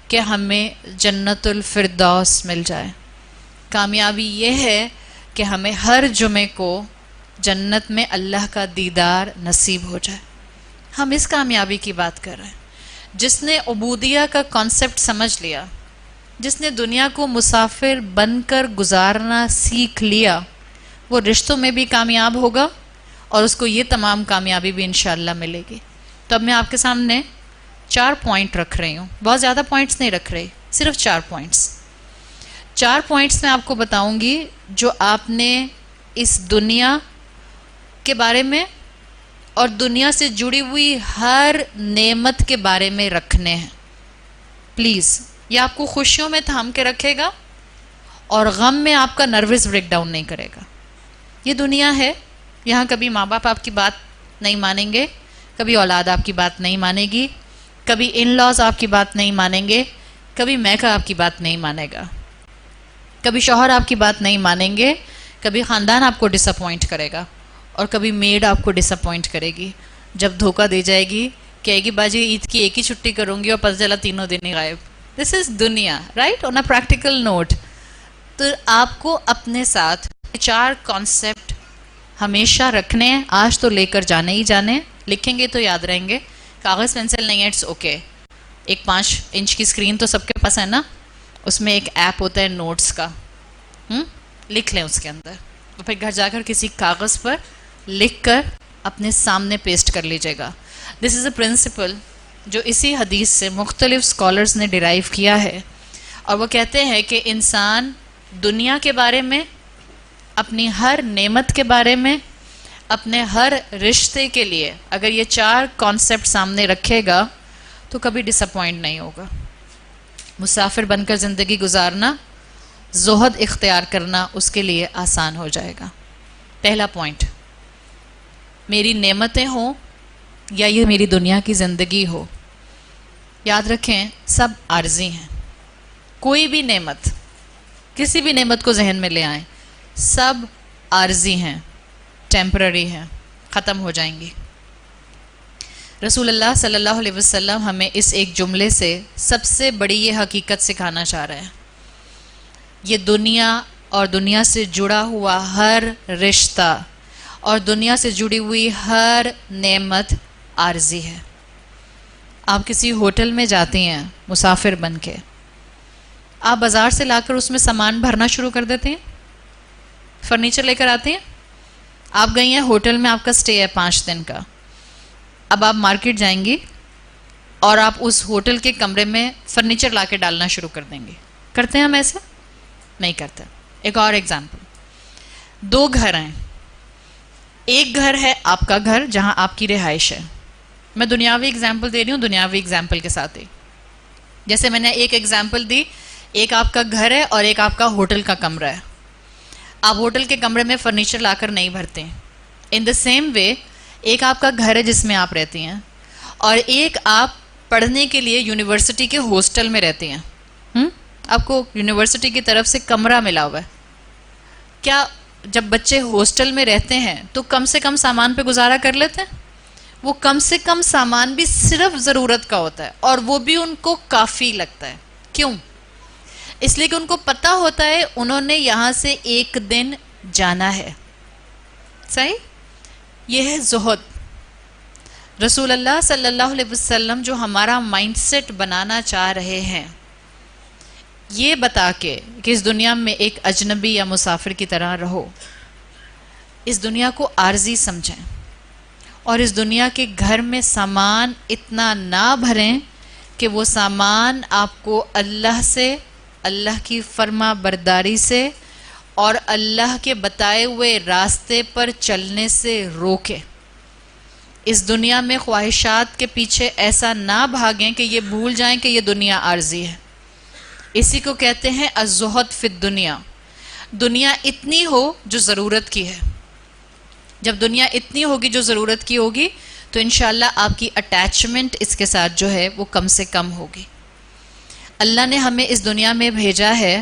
کہ ہمیں جنت الفردوس مل جائے. کامیابی یہ ہے کہ ہمیں ہر جمعے کو جنت میں اللہ کا دیدار نصیب ہو جائے. ہم اس کامیابی کی بات کر رہے ہیں. جس نے عبودیہ کا کانسیپٹ سمجھ لیا جس نے دنیا کو مسافر بن کر گزارنا سیکھ لیا وہ رشتوں میں بھی کامیاب ہوگا اور اس کو یہ تمام کامیابی بھی انشاءاللہ ملے گی. تو اب میں آپ کے سامنے 4 پوائنٹ رکھ رہی ہوں, بہت زیادہ پوائنٹس نہیں رکھ رہی, صرف 4 پوائنٹس. 4 پوائنٹس میں آپ کو بتاؤں گی جو آپ نے اس دنیا کے بارے میں اور دنیا سے جڑی ہوئی ہر نعمت کے بارے میں رکھنے ہیں. پلیز یہ آپ کو خوشیوں میں تھام کے رکھے گا اور غم میں آپ کا نروس بریک ڈاؤن نہیں کرے گا. یہ دنیا ہے, یہاں کبھی ماں باپ آپ کی بات نہیں مانیں گے, کبھی اولاد آپ کی بات نہیں مانے گی, کبھی ان لاز آپ کی بات نہیں مانیں گے, کبھی میکا آپ کی بات نہیں مانے گا, کبھی شوہر آپ کی بات نہیں مانیں گے, کبھی خاندان آپ کو ڈس اپوائنٹ کرے گا اور کبھی میڈ آپ کو ڈس اپوائنٹ کرے گی. جب دھوکہ دے جائے گی, کہے گی باجی عید کی ایک ہی چھٹی کروں گی اور پتہ چلا تینوں دن ہی غائب. دس از دنیا, right, on a practical note. تو آپ کو اپنے ساتھ 4 کانسیپٹ ہمیشہ رکھنے ہیں, آج تو لے کر جانے ہی جانے, لکھیں گے تو یاد رہیں گے. کاغذ پینسل نہیں ہے, اٹس اوکے. ایک 5 انچ کی اسکرین تو سب کے پاس ہے نا, اس میں ایک ایپ ہوتا ہے نوٹس کا, لکھ لیں اس کے اندر, تو پھر گھر جا کر کسی کاغذ پر لکھ کر اپنے سامنے پیسٹ کر لیجیے گا. دس از اے پرنسپل جو اسی حدیث سے مختلف اسکالرز نے ڈیرائیو کیا ہے, اور وہ کہتے ہیں کہ انسان دنیا کے بارے میں, اپنی ہر نعمت کے بارے میں, اپنے ہر رشتے کے لیے اگر یہ 4 کانسیپٹ سامنے رکھے گا تو کبھی ڈس اپوائنٹ نہیں ہوگا. مسافر بن کر زندگی گزارنا, زہد اختیار کرنا اس کے لیے آسان ہو جائے گا. پہلا پوائنٹ, میری نعمتیں ہوں یا یہ میری دنیا کی زندگی ہو, یاد رکھیں سب عارضی ہیں. کوئی بھی نعمت, کسی بھی نعمت کو ذہن میں لے آئیں, سب عارضی ہیں, ٹیمپرری ہیں, ختم ہو جائیں گی. رسول اللہ صلی اللہ علیہ وسلم ہمیں اس ایک جملے سے سب سے بڑی یہ حقیقت سکھانا چاہ رہے ہیں. یہ دنیا اور دنیا سے جڑا ہوا ہر رشتہ اور دنیا سے جڑی ہوئی ہر نعمت عارضی ہے. آپ کسی ہوٹل میں جاتی ہیں مسافر بن کے, آپ بازار سے لا کر اس میں سامان بھرنا شروع کر دیتے ہیں, فرنیچر لے کر آتے ہیں. آپ گئی ہیں ہوٹل میں, آپ کا سٹے ہے 5 دن کا. اب آپ مارکیٹ جائیں گی اور آپ اس ہوٹل کے کمرے میں فرنیچر لا کے ڈالنا شروع کر دیں گے. کرتے ہیں ہم ایسا؟ نہیں کرتے. ایک اور ایگزامپل, 2 گھر ہیں. ایک گھر ہے آپ کا گھر جہاں آپ کی رہائش ہے. میں دنیاوی ایگزامپل دے رہی ہوں, دنیاوی ایگزامپل کے ساتھ ہی. جیسے میں نے ایک ایگزامپل دی, ایک آپ کا گھر ہے اور ایک آپ کا ہوٹل کا کمرہ ہے. آپ ہوٹل کے کمرے میں فرنیچر لا کر نہیں بھرتے ہیں. ان دا سیم وے ایک آپ کا گھر ہے جس میں آپ رہتی ہیں, اور ایک آپ پڑھنے کے لیے یونیورسٹی کے ہاسٹل میں رہتی ہیں. آپ کو یونیورسٹی کی طرف سے کمرہ ملا ہوا ہے. کیا جب بچے ہاسٹل میں رہتے ہیں تو کم سے کم سامان پہ گزارا کر لیتے ہیں؟ وہ کم سے کم سامان بھی صرف ضرورت کا ہوتا ہے, اور وہ بھی ان کو کافی لگتا ہے. کیوں؟ اس لیے کہ ان کو پتہ ہوتا ہے انہوں نے یہاں سے ایک دن جانا ہے. صحیح؟ یہ ہے زہد. رسول اللہ صلی اللہ علیہ وسلم جو ہمارا مائنڈ سیٹ بنانا چاہ رہے ہیں, یہ بتا کے کہ اس دنیا میں ایک اجنبی یا مسافر کی طرح رہو, اس دنیا کو عارضی سمجھیں, اور اس دنیا کے گھر میں سامان اتنا نہ بھریں کہ وہ سامان آپ کو اللہ سے, اللہ کی فرما برداری سے اور اللہ کے بتائے ہوئے راستے پر چلنے سے روکے. اس دنیا میں خواہشات کے پیچھے ایسا نہ بھاگیں کہ یہ بھول جائیں کہ یہ دنیا عارضی ہے. اسی کو کہتے ہیں الزہد فی الدنیا. دنیا اتنی ہو جو ضرورت کی ہے. جب دنیا اتنی ہوگی جو ضرورت کی ہوگی تو انشاءاللہ آپ کی اٹیچمنٹ اس کے ساتھ جو ہے وہ کم سے کم ہوگی. اللہ نے ہمیں اس دنیا میں بھیجا ہے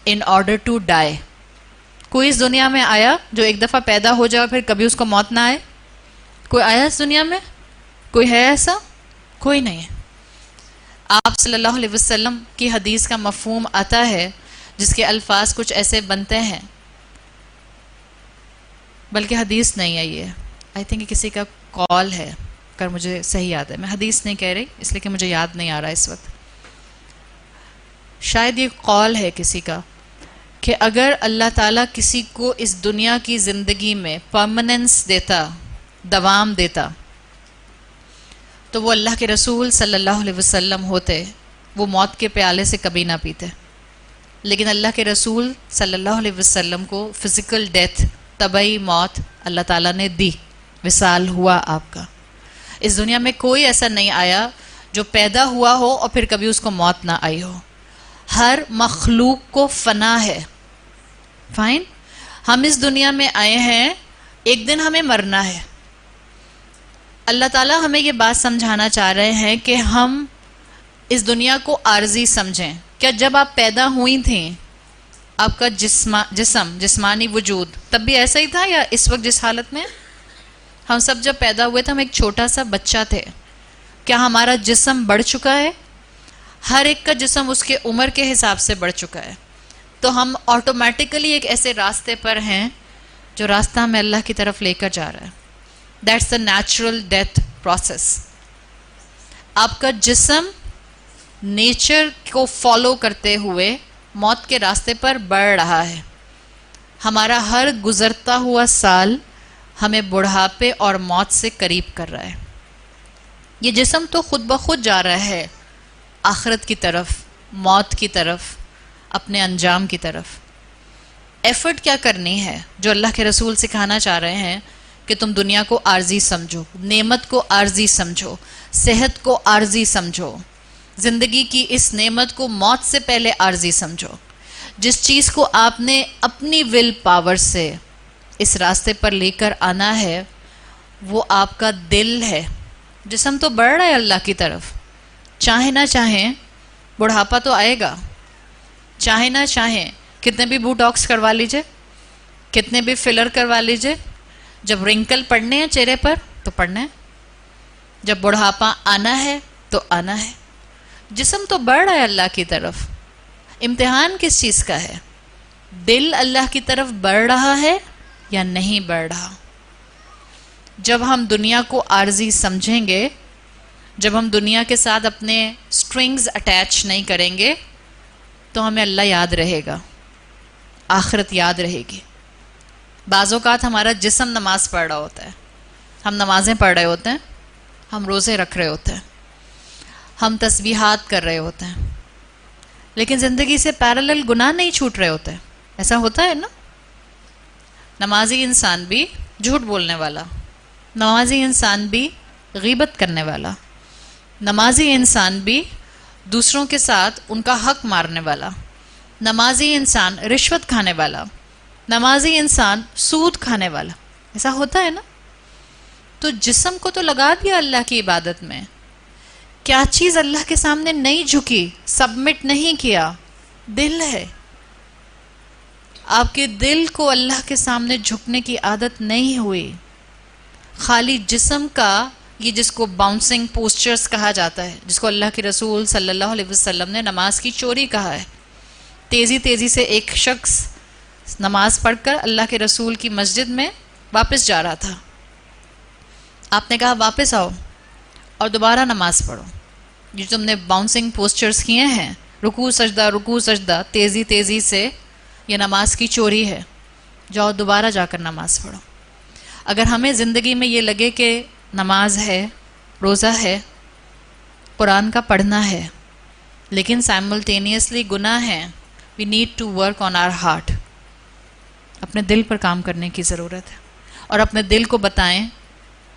ان آرڈر ٹو ڈائی. کوئی اس دنیا میں آیا جو ایک دفعہ پیدا ہو جائے اور پھر کبھی اس کو موت نہ آئے؟ کوئی آیا اس دنیا میں؟ کوئی ہے ایسا؟ کوئی نہیں ہے. آپ صلی اللہ علیہ وسلم کی حدیث کا مفہوم آتا ہے جس کے الفاظ کچھ ایسے بنتے ہیں, بلکہ حدیث نہیں ہے یہ, آئی تھنک کسی کا کال ہے اگر مجھے صحیح یاد ہے. میں حدیث نہیں کہہ رہی اس لیے کہ مجھے یاد نہیں آ رہا اس وقت. شاید یہ قول ہے کسی کا کہ اگر اللہ تعالیٰ کسی کو اس دنیا کی زندگی میں پرماننس دیتا، دوام دیتا، تو وہ اللہ کے رسول صلی اللہ علیہ وسلم ہوتے، وہ موت کے پیالے سے کبھی نہ پیتے. لیکن اللہ کے رسول صلی اللہ علیہ وسلم کو فزیکل ڈیتھ، طبعی موت اللہ تعالیٰ نے دی، وصال ہوا آپ کا. اس دنیا میں کوئی ایسا نہیں آیا جو پیدا ہوا ہو اور پھر کبھی اس کو موت نہ آئی ہو. ہر مخلوق کو فنا ہے. فائن، ہم اس دنیا میں آئے ہیں، ایک دن ہمیں مرنا ہے. اللہ تعالیٰ ہمیں یہ بات سمجھانا چاہ رہے ہیں کہ ہم اس دنیا کو عارضی سمجھیں. کیا جب آپ پیدا ہوئی تھیں آپ کا جسمانی وجود تب بھی ایسا ہی تھا، یا اس وقت جس حالت میں ہم سب جب پیدا ہوئے تھے ہم ایک چھوٹا سا بچہ تھے؟ کیا ہمارا جسم بڑھ چکا ہے؟ ہر ایک کا جسم اس کے عمر کے حساب سے بڑھ چکا ہے. تو ہم آٹومیٹیکلی ایک ایسے راستے پر ہیں جو راستہ ہمیں اللہ کی طرف لے کر جا رہا ہے. That's the natural death process. آپ کا جسم نیچر کو فالو کرتے ہوئے موت کے راستے پر بڑھ رہا ہے. ہمارا ہر گزرتا ہوا سال ہمیں بڑھاپے اور موت سے قریب کر رہا ہے. یہ جسم تو خود بخود جا رہا ہے آخرت کی طرف، موت کی طرف، اپنے انجام کی طرف. ایفرٹ کیا کرنی ہے؟ جو اللہ کے رسول سکھانا چاہ رہے ہیں کہ تم دنیا کو عارضی سمجھو، نعمت کو عارضی سمجھو، صحت کو عارضی سمجھو، زندگی کی اس نعمت کو موت سے پہلے عارضی سمجھو. جس چیز کو آپ نے اپنی ول پاور سے اس راستے پر لے کر آنا ہے وہ آپ کا دل ہے. جسم تو بڑھ رہا ہے اللہ کی طرف. چاہیں نہ چاہیں بڑھاپا تو آئے گا. چاہیں نہ چاہیں کتنے بھی بوٹاکس کروا لیجئے، کتنے بھی فلر کروا لیجئے، جب رنکل پڑنے ہیں چہرے پر تو پڑنا ہے. جب بڑھاپا آنا ہے تو آنا ہے. جسم تو بڑھ رہا ہے اللہ کی طرف. امتحان کس چیز کا ہے؟ دل اللہ کی طرف بڑھ رہا ہے یا نہیں بڑھ رہا؟ جب ہم دنیا کو عارضی سمجھیں گے، جب ہم دنیا کے ساتھ اپنے سٹرنگز اٹیچ نہیں کریں گے تو ہمیں اللہ یاد رہے گا، آخرت یاد رہے گی. بعض اوقات ہمارا جسم نماز پڑھ رہا ہوتا ہے، ہم نمازیں پڑھ رہے ہوتے ہیں، ہم روزے رکھ رہے ہوتے ہیں، ہم تسبیحات کر رہے ہوتے ہیں، لیکن زندگی سے پیرالل گناہ نہیں چھوٹ رہے ہوتے. ایسا ہوتا ہے نا؟ نمازی انسان بھی جھوٹ بولنے والا، نمازی انسان بھی غیبت کرنے والا، نمازی انسان بھی دوسروں کے ساتھ ان کا حق مارنے والا، نمازی انسان رشوت کھانے والا، نمازی انسان سود کھانے والا. ایسا ہوتا ہے نا؟ تو جسم کو تو لگا دیا اللہ کی عبادت میں. کیا چیز اللہ کے سامنے نہیں جھکی، سبمٹ نہیں کیا؟ دل ہے. آپ کے دل کو اللہ کے سامنے جھکنے کی عادت نہیں ہوئی. خالی جسم کا یہ جس کو باؤنسنگ پوسچرز کہا جاتا ہے، جس کو اللہ کے رسول صلی اللہ علیہ وسلم نے نماز کی چوری کہا ہے. تیزی تیزی سے ایک شخص نماز پڑھ کر اللہ کے رسول کی مسجد میں واپس جا رہا تھا. آپ نے کہا واپس آؤ اور دوبارہ نماز پڑھو. جو تم نے باؤنسنگ پوسچرز کیے ہیں، رکوع سجدہ تیزی تیزی سے، یہ نماز کی چوری ہے. جاؤ دوبارہ جا کر نماز پڑھو. اگر ہمیں زندگی میں یہ لگے کہ نماز ہے، روزہ ہے، قرآن کا پڑھنا ہے، لیکن سائملٹینیسلی گناہ ہے، we need to work on our heart. اپنے دل پر کام کرنے کی ضرورت ہے، اور اپنے دل کو بتائیں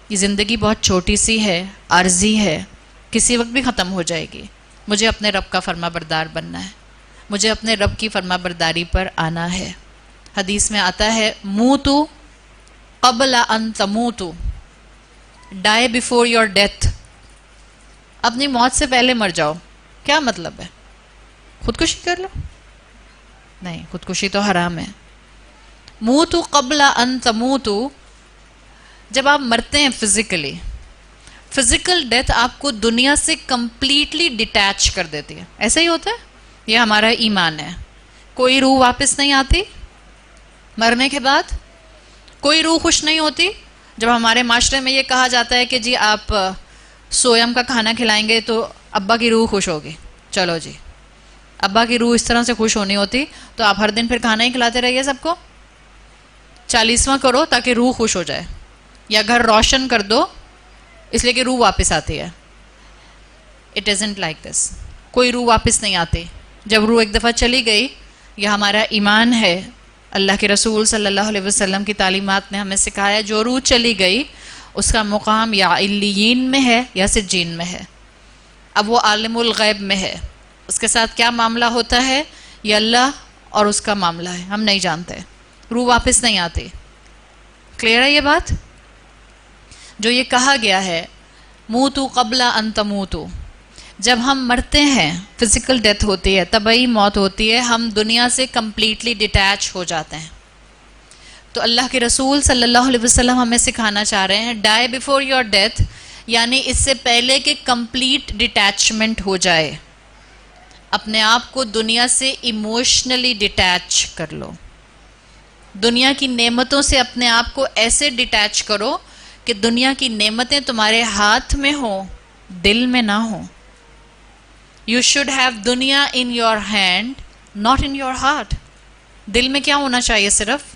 یہ زندگی بہت چھوٹی سی ہے، عارضی ہے، کسی وقت بھی ختم ہو جائے گی. مجھے اپنے رب کا فرما بردار بننا ہے، مجھے اپنے رب کی فرما برداری پر آنا ہے. حدیث میں آتا ہے موتو قبل ان تموتو، ڈائی بیفور یور ڈیتھ. اپنی موت سے پہلے مر جاؤ. کیا مطلب ہے؟ خودکشی کر لو؟ نہیں، خودکشی تو حرام ہے. موتو قبل ان تموتو، جب آپ مرتے ہیں فزیکل ڈیتھ آپ کو دنیا سے کمپلیٹلی ڈیٹیچ کر دیتی ہے. ایسا ہی ہوتا ہے. یہ ہمارا ایمان ہے. کوئی روح واپس نہیں آتی مرنے کے بعد. کوئی روح خوش نہیں ہوتی. جب ہمارے معاشرے میں یہ کہا جاتا ہے کہ جی آپ سویم کا کھانا کھلائیں گے تو ابا کی روح خوش ہوگی، چلو جی ابا کی روح اس طرح سے خوش ہونی ہوتی تو آپ ہر دن پھر کھانا ہی کھلاتے رہیے سب کو. 40واں کرو تاکہ روح خوش ہو جائے, یا گھر روشن کر دو اس لیے کہ روح واپس آتی ہے. It isn't like this. کوئی روح واپس نہیں آتی. جب روح ایک دفعہ چلی گئی, یہ ہمارا ایمان ہے, اللہ کے رسول صلی اللہ علیہ وسلم کی تعلیمات نے ہمیں سکھایا, جو روح چلی گئی اس کا مقام یا علیین میں ہے یا سجین میں ہے. اب وہ عالم الغیب میں ہے, اس کے ساتھ کیا معاملہ ہوتا ہے یہ اللہ اور اس کا معاملہ ہے, ہم نہیں جانتے. روح واپس نہیں آتی. کلیئر ہے یہ بات؟ جو یہ کہا گیا ہے موتو قبل ان تموتو, جب ہم مرتے ہیں فزیکل ڈیتھ ہوتی ہے, طبعی موت ہوتی ہے, ہم دنیا سے کمپلیٹلی ڈیٹیچ ہو جاتے ہیں. تو اللہ کے رسول صلی اللہ علیہ وسلم ہمیں سکھانا چاہ رہے ہیں ڈائی بیفور یور ڈیتھ, یعنی اس سے پہلے کہ کمپلیٹ ڈیٹیچمنٹ ہو جائے, اپنے آپ کو دنیا سے ایموشنلی ڈیٹیچ کر لو. دنیا کی نعمتوں سے اپنے آپ کو ایسے ڈیٹیچ کرو کہ دنیا کی نعمتیں تمہارے ہاتھ میں ہوں, دل میں نہ ہوں. You should have دنیا in your hand, not in your heart. دل میں کیا ہونا چاہیے؟ صرف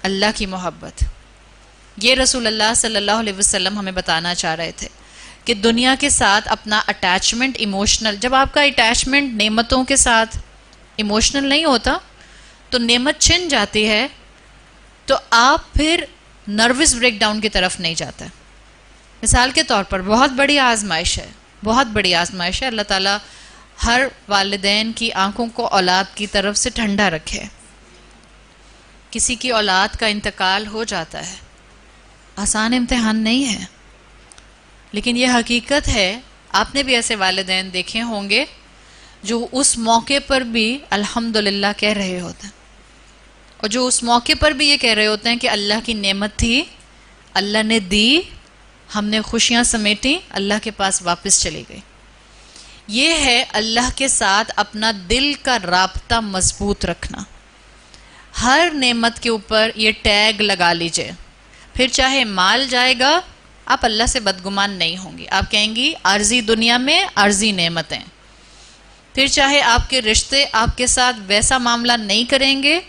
اللہ کی محبت. یہ رسول اللہ صلی اللہ علیہ وسلم ہمیں بتانا چاہ رہے تھے کہ دنیا کے ساتھ اپنا اٹیچمنٹ ایموشنل, جب آپ کا اٹیچمنٹ نعمتوں کے ساتھ ایموشنل نہیں ہوتا تو نعمت چھن جاتی ہے تو آپ پھر نروس بریک ڈاؤن کی طرف نہیں جاتے. مثال کے طور پر بہت بڑی آزمائش ہے, بہت بڑی آزمائش ہے. اللہ تعالیٰ ہر والدین کی آنکھوں کو اولاد کی طرف سے ٹھنڈا رکھے. کسی کی اولاد کا انتقال ہو جاتا ہے, آسان امتحان نہیں ہے, لیکن یہ حقیقت ہے. آپ نے بھی ایسے والدین دیکھے ہوں گے جو اس موقع پر بھی الحمدللہ کہہ رہے ہوتے ہیں, اور جو اس موقع پر بھی یہ کہہ رہے ہوتے ہیں کہ اللہ کی نعمت تھی, اللہ نے دی, ہم نے خوشیاں سمیٹی, اللہ کے پاس واپس چلی گئی. یہ ہے اللہ کے ساتھ اپنا دل کا رابطہ مضبوط رکھنا. ہر نعمت کے اوپر یہ ٹیگ لگا لیجئے, پھر چاہے مال جائے گا آپ اللہ سے بدگمان نہیں ہوں گی. آپ کہیں گی عارضی دنیا میں عارضی نعمتیں. پھر چاہے آپ کے رشتے آپ کے ساتھ ویسا معاملہ نہیں کریں گے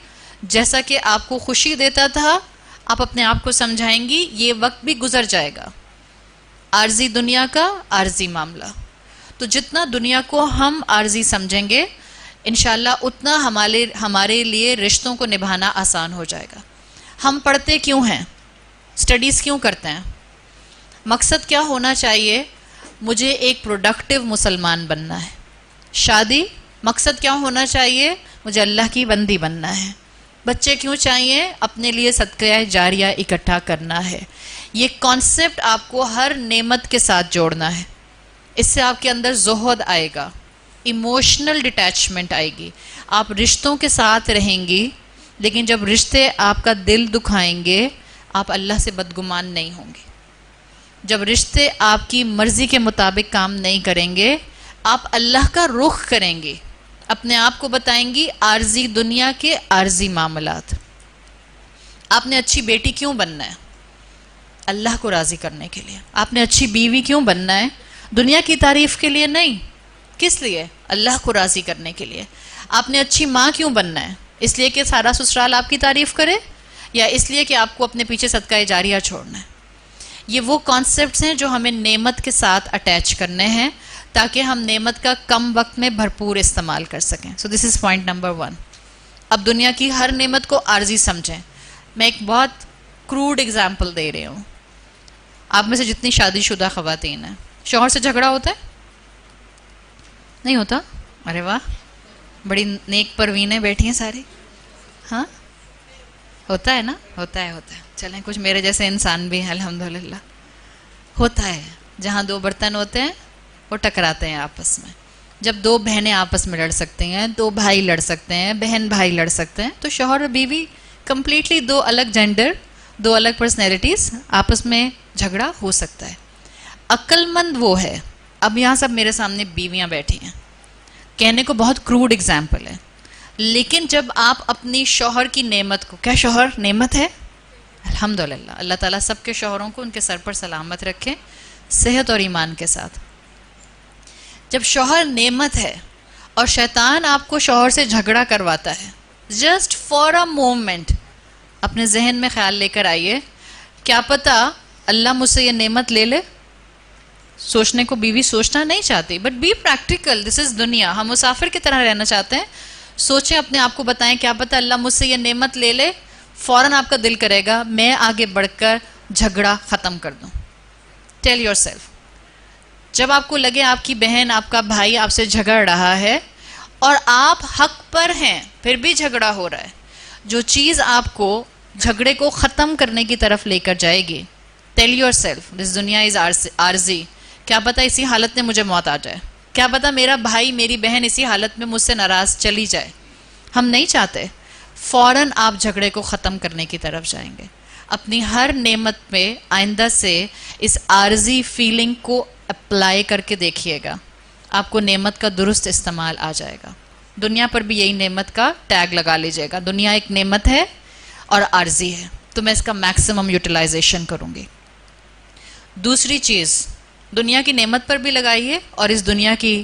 جیسا کہ آپ کو خوشی دیتا تھا, آپ اپنے آپ کو سمجھائیں گی یہ وقت بھی گزر جائے گا. عارضی دنیا کا عارضی معاملہ. تو جتنا دنیا کو ہم عارضی سمجھیں گے انشاءاللہ اتنا ہمارے لیے رشتوں کو نبھانا آسان ہو جائے گا. ہم پڑھتے کیوں ہیں؟ سٹڈیز کیوں کرتے ہیں؟ مقصد کیا ہونا چاہیے؟ مجھے ایک پروڈکٹیو مسلمان بننا ہے. شادی مقصد کیا ہونا چاہیے؟ مجھے اللہ کی بندی بننا ہے. بچے کیوں چاہیے؟ اپنے لیے صدقہ جاریہ اکٹھا کرنا ہے. یہ کانسیپٹ آپ کو ہر نعمت کے ساتھ جوڑنا ہے. اس سے آپ کے اندر زہد آئے گا, ایموشنل ڈیٹیچمنٹ آئے گی. آپ رشتوں کے ساتھ رہیں گی, لیکن جب رشتے آپ کا دل دکھائیں گے آپ اللہ سے بدگمان نہیں ہوں گے. جب رشتے آپ کی مرضی کے مطابق کام نہیں کریں گے آپ اللہ کا رخ کریں گے, اپنے آپ کو بتائیں گی عارضی دنیا کے عارضی معاملات. آپ نے اچھی بیٹی کیوں بننا ہے؟ اللہ کو راضی کرنے کے لیے. آپ نے اچھی بیوی کیوں بننا ہے؟ دنیا کی تعریف کے لیے نہیں. کس لیے؟ اللہ کو راضی کرنے کے لیے. آپ نے اچھی ماں کیوں بننا ہے؟ اس لیے کہ سارا سسرال آپ کی تعریف کرے, یا اس لیے کہ آپ کو اپنے پیچھے صدقہ جاریہ چھوڑنا ہے؟ یہ وہ کانسیپٹس ہیں جو ہمیں نعمت کے ساتھ اٹیچ کرنے ہیں تاکہ ہم نعمت کا کم وقت میں بھرپور استعمال کر سکیں. سو دس از پوائنٹ نمبر 1. اب دنیا کی ہر نعمت کو عارضی سمجھیں. میں ایک بہت کروڈ اگزامپل دے رہی ہوں. آپ میں سے جتنی شادی شدہ خواتین ہیں, شوہر سے جھگڑا ہوتا ہے؟ نہیں ہوتا؟ ارے واہ, بڑی نیک پروینیں بیٹھی ہیں ساری. ہاں ہوتا ہے نا, ہوتا ہے. چلیں کچھ میرے جیسے انسان بھی ہیں الحمدللہ. ہوتا ہے, جہاں دو برتن ہوتے ہیں وہ ٹکراتے ہیں آپس میں. جب دو بہنیں آپس میں لڑ سکتے ہیں, دو بھائی لڑ سکتے ہیں, بہن بھائی لڑ سکتے ہیں, تو شوہر اور بیوی کمپلیٹلی دو الگ جینڈر, دو الگ پرسنالٹیز, آپس میں جھگڑا ہو سکتا ہے. عقل مند وہ ہے. اب یہاں سب میرے سامنے بیویاں بیٹھی ہیں, کہنے کو بہت کروڈ ایگزامپل ہے, لیکن جب آپ اپنی شوہر کی نعمت کو, کیا شوہر نعمت ہے؟ الحمدللہ, اللہ تعالیٰ سب کے شوہروں کو ان کے سر پر سلامت رکھے, صحت اور ایمان کے ساتھ. جب شوہر نعمت ہے اور شیطان آپ کو شوہر سے جھگڑا کرواتا ہے. جسٹ فار اے مومنٹ اپنے ذہن میں خیال لے کر آئیے, کیا پتہ اللہ مجھ سے یہ نعمت لے لے. سوچنے کو بیوی سوچنا نہیں چاہتی, but be practical, this is دنیا, ہم مسافر کی طرح رہنا چاہتے ہیں. سوچیں, اپنے آپ کو بتائیں, کیا پتہ اللہ مجھ سے یہ نعمت لے لے. فوراً آپ کا دل کرے گا میں آگے بڑھ کر جھگڑا ختم کر دوں. Tell your self. جب آپ کو لگے آپ کی بہن, آپ کا بھائی آپ سے جھگڑ رہا ہے اور آپ حق پر ہیں پھر بھی جھگڑا ہو رہا ہے, جو چیز آپ کو جھگڑے کو ختم کرنے کی طرف لے کر جائے گی, ٹیل یور سیلف دس دنیا از عارضی. کیا پتہ اسی حالت میں مجھے موت آ جائے, کیا پتہ میرا بھائی میری بہن اسی حالت میں مجھ سے ناراض چلی جائے. ہم نہیں چاہتے. فوراً آپ جھگڑے کو ختم کرنے کی طرف جائیں گے. اپنی ہر نعمت میں آئندہ سے اس عارضی فیلنگ کو اپلائی کر کے دیکھیے گا, آپ کو نعمت کا درست استعمال آ جائے گا. دنیا پر بھی یہی نعمت کا ٹیگ لگا لیجیے گا, دنیا ایک نعمت ہے اور عارضی ہے, تو میں اس کا میکسیمم یوٹیلائزیشن کروں گی. دوسری چیز, دنیا کی نعمت پر بھی لگائیے اور اس دنیا کی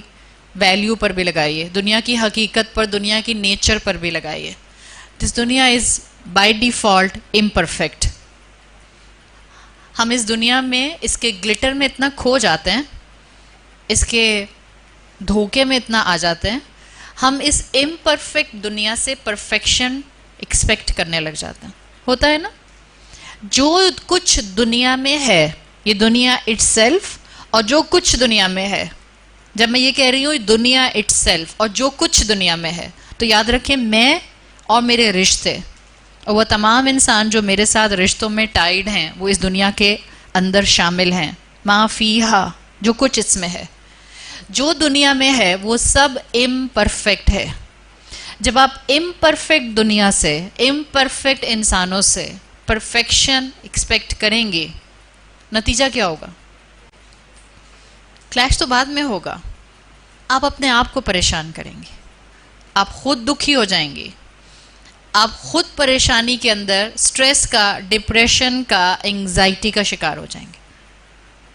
ویلیو پر بھی لگائیے, دنیا کی حقیقت پر, دنیا کی نیچر پر بھی لگائیے. دس دنیا از بائی ڈیفالٹ امپرفیکٹ. ہم اس دنیا میں اس کے گلٹر میں اتنا کھو جاتے ہیں, اس کے دھوکے میں اتنا آ جاتے ہیں, ہم اس امپرفیکٹ دنیا سے پرفیکشن ایکسپیکٹ کرنے لگ جاتے ہیں. ہوتا ہے نا, جو کچھ دنیا میں ہے یہ دنیا اٹ سیلف, اور جو کچھ دنیا میں ہے, جب میں یہ کہہ رہی ہوں دنیا اٹ سیلف اور جو کچھ دنیا میں ہے, تو یاد رکھیں میں اور میرے رشتے اور وہ تمام انسان جو میرے ساتھ رشتوں میں ٹائیڈ ہیں وہ اس دنیا کے اندر شامل ہیں. ما فیہا, جو کچھ اس میں ہے, جو دنیا میں ہے وہ سب امپرفیکٹ ہے. جب آپ امپرفیکٹ دنیا سے, امپرفیکٹ انسانوں سے پرفیکشن ایکسپیکٹ کریں گے, نتیجہ کیا ہوگا؟ کلیش تو بعد میں ہوگا. آپ اپنے آپ کو پریشان کریں گے, آپ خود دکھی ہو جائیں گے, آپ خود پریشانی کے اندر سٹریس کا, ڈپریشن کا, انگزائٹی کا شکار ہو جائیں گے.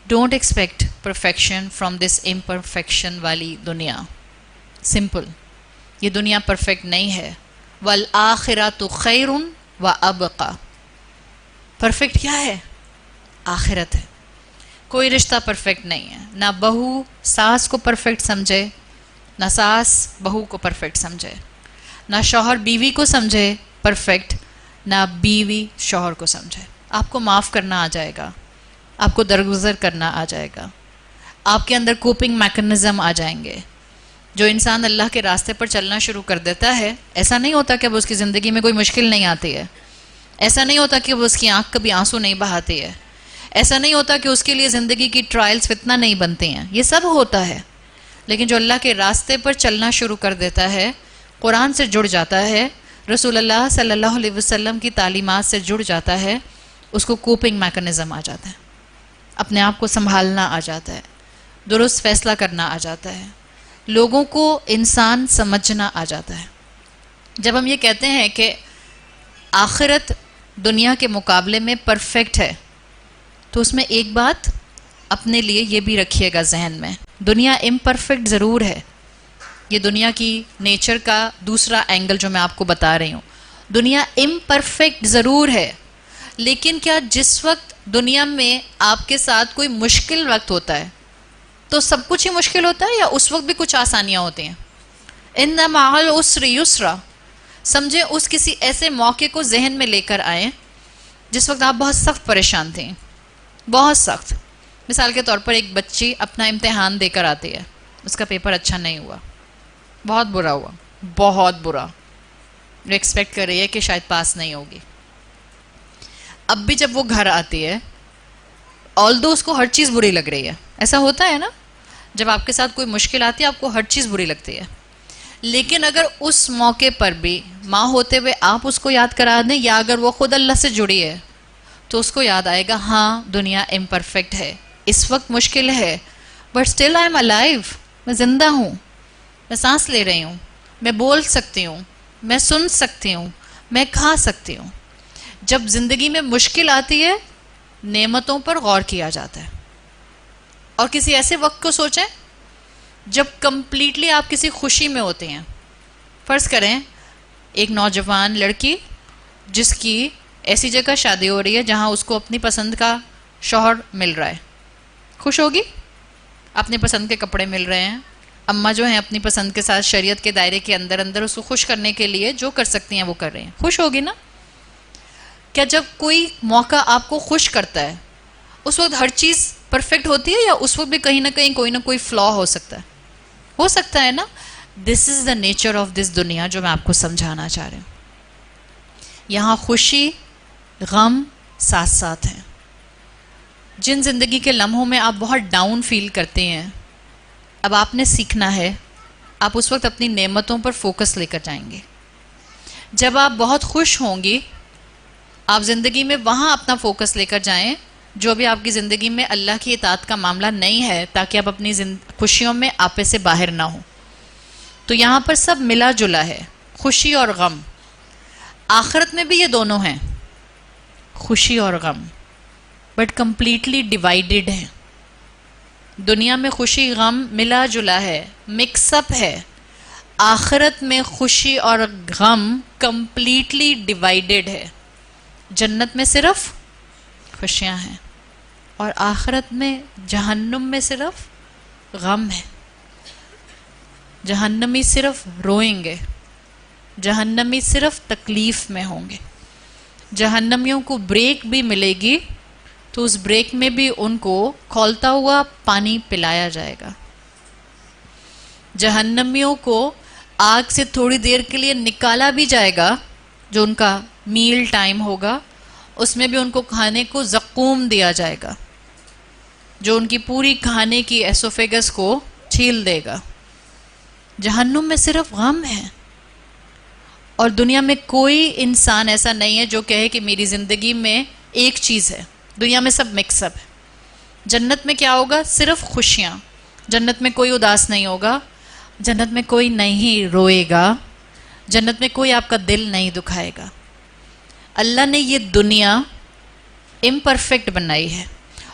Don't expect perfection from this imperfection والی دنیا. سمپل, یہ دنیا پرفیکٹ نہیں ہے. والآخرۃ خیر وابقیٰ. پرفیکٹ کیا ہے؟ آخرت ہے. کوئی رشتہ پرفیکٹ نہیں ہے. نہ بہو ساس کو پرفیکٹ سمجھے, نہ ساس بہو کو پرفیکٹ سمجھے, نہ شوہر بیوی کو سمجھے پرفیکٹ, نہ بیوی شوہر کو سمجھے. آپ کو معاف کرنا آ جائے گا, آپ کو درگزر کرنا آ جائے گا, آپ کے اندر کوپنگ میکنزم آ جائیں گے. جو انسان اللہ کے راستے پر چلنا شروع کر دیتا ہے, ایسا نہیں ہوتا کہ اب اس کی زندگی میں کوئی مشکل نہیں آتی ہے, ایسا نہیں ہوتا کہ وہ اس کی آنکھ کبھی آنسو نہیں بہاتی ہے, ایسا نہیں ہوتا کہ اس کے لیے زندگی کی ٹرائلز فتنہ نہیں بنتے ہیں. یہ سب ہوتا ہے, لیکن جو اللہ کے راستے پر چلنا شروع کر دیتا ہے, قرآن سے جڑ جاتا ہے, رسول اللہ صلی اللہ علیہ وسلم کی تعلیمات سے جڑ جاتا ہے, اس کو کوپنگ میکنزم آ جاتا ہے, اپنے آپ کو سنبھالنا آ جاتا ہے, درست فیصلہ کرنا آ جاتا ہے, لوگوں کو انسان سمجھنا آ جاتا ہے. جب ہم یہ کہتے ہیں کہ آخرت دنیا کے مقابلے میں پرفیکٹ ہے, تو اس میں ایک بات اپنے لیے یہ بھی رکھیے گا ذہن میں, دنیا امپرفیکٹ ضرور ہے. یہ دنیا کی نیچر کا دوسرا اینگل جو میں آپ کو بتا رہی ہوں, دنیا امپرفیکٹ ضرور ہے, لیکن کیا جس وقت دنیا میں آپ کے ساتھ کوئی مشکل وقت ہوتا ہے تو سب کچھ ہی مشکل ہوتا ہے, یا اس وقت بھی کچھ آسانیاں ہوتی ہیں؟ ان مع العسر یسرا. سمجھیں اس کسی ایسے موقع کو ذہن میں لے کر آئیں جس وقت آپ بہت سخت پریشان تھیں, بہت سخت. مثال کے طور پر ایک بچی اپنا امتحان دے کر آتی ہے, اس کا پیپر اچھا نہیں ہوا, بہت برا ہوا, بہت برا, وہ ایکسپیکٹ کر رہی ہے کہ شاید پاس نہیں ہوگی. اب بھی جب وہ گھر آتی ہے, آلدو اس کو ہر چیز بری لگ رہی ہے. ایسا ہوتا ہے نا, جب آپ کے ساتھ کوئی مشکل آتی ہے آپ کو ہر چیز بری لگتی ہے, لیکن اگر اس موقع پر بھی ماں ہوتے ہوئے آپ اس کو یاد کرا دیں, یا اگر وہ خود اللہ سے جڑی ہے, تو اس کو یاد آئے گا ہاں دنیا امپرفیکٹ ہے, اس وقت مشکل ہے, but still I am alive. میں زندہ ہوں, میں سانس لے رہی ہوں, میں بول سکتی ہوں, میں سن سکتی ہوں, میں کھا سکتی ہوں. جب زندگی میں مشکل آتی ہے نعمتوں پر غور کیا جاتا ہے. اور کسی ایسے وقت کو سوچیں جب کمپلیٹلی آپ کسی خوشی میں ہوتے ہیں. فرض کریں ایک نوجوان لڑکی جس کی ایسی جگہ شادی ہو رہی ہے جہاں اس کو اپنی پسند کا شوہر مل رہا ہے، خوش ہوگی؟ اپنے پسند کے کپڑے مل رہے ہیں، اماں جو ہیں اپنی پسند کے ساتھ شریعت کے دائرے کے اندر اس کو خوش کرنے کے لیے جو کر سکتی ہیں وہ کر رہی ہیں، خوش ہوگی نا؟ کیا جب کوئی موقع آپ کو خوش کرتا ہے اس وقت ہر چیز پرفیکٹ ہوتی ہے، یا اس وقت بھی کہیں نہ کہیں کوئی نہ کوئی فلا ہو سکتا ہے نا؟ دس از دا نیچر آف دس دنیا جو میں آپ کو سمجھانا چاہ رہی ہوں. یہاں خوشی غم ساتھ ساتھ ہیں. جن زندگی کے لمحوں میں آپ بہت ڈاؤن فیل کرتے ہیں، اب آپ نے سیکھنا ہے آپ اس وقت اپنی نعمتوں پر فوکس لے کر جائیں گے. جب آپ بہت خوش ہوں گی آپ زندگی میں وہاں اپنا فوکس لے کر جائیں جو بھی آپ کی زندگی میں اللہ کی اطاعت کا معاملہ نہیں ہے، تاکہ آپ اپنی خوشیوں میں آپے سے باہر نہ ہوں. تو یہاں پر سب ملا جلا ہے، خوشی اور غم. آخرت میں بھی یہ دونوں ہیں، خوشی اور غم، بٹ کمپلیٹلی ڈیوائیڈڈ ہے. دنیا میں خوشی غم ملا جلا ہے، مکس اپ ہے. آخرت میں خوشی اور غم کمپلیٹلی ڈیوائیڈڈ ہے. جنت میں صرف خوشیاں ہیں اور آخرت میں جہنم میں صرف غم ہے. جہنمی صرف روئیں گے، جہنمی صرف تکلیف میں ہوں گے. جہنمیوں کو بریک بھی ملے گی تو اس بریک میں بھی ان کو کھولتا ہوا پانی پلایا جائے گا. جہنمیوں کو آگ سے تھوڑی دیر کے لیے نکالا بھی جائے گا، جو ان کا میل ٹائم ہوگا اس میں بھی ان کو کھانے کو زقوم دیا جائے گا جو ان کی پوری کھانے کی ایسوفیگس کو چھیل دے گا. جہنم میں صرف غم ہے. اور دنیا میں کوئی انسان ایسا نہیں ہے جو کہے کہ میری زندگی میں ایک چیز ہے. دنیا میں سب مکس اپ ہے. جنت میں کیا ہوگا؟ صرف خوشیاں. جنت میں کوئی اداس نہیں ہوگا، جنت میں کوئی نہیں روئے گا، جنت میں کوئی آپ کا دل نہیں دکھائے گا. اللہ نے یہ دنیا امپرفیکٹ بنائی ہے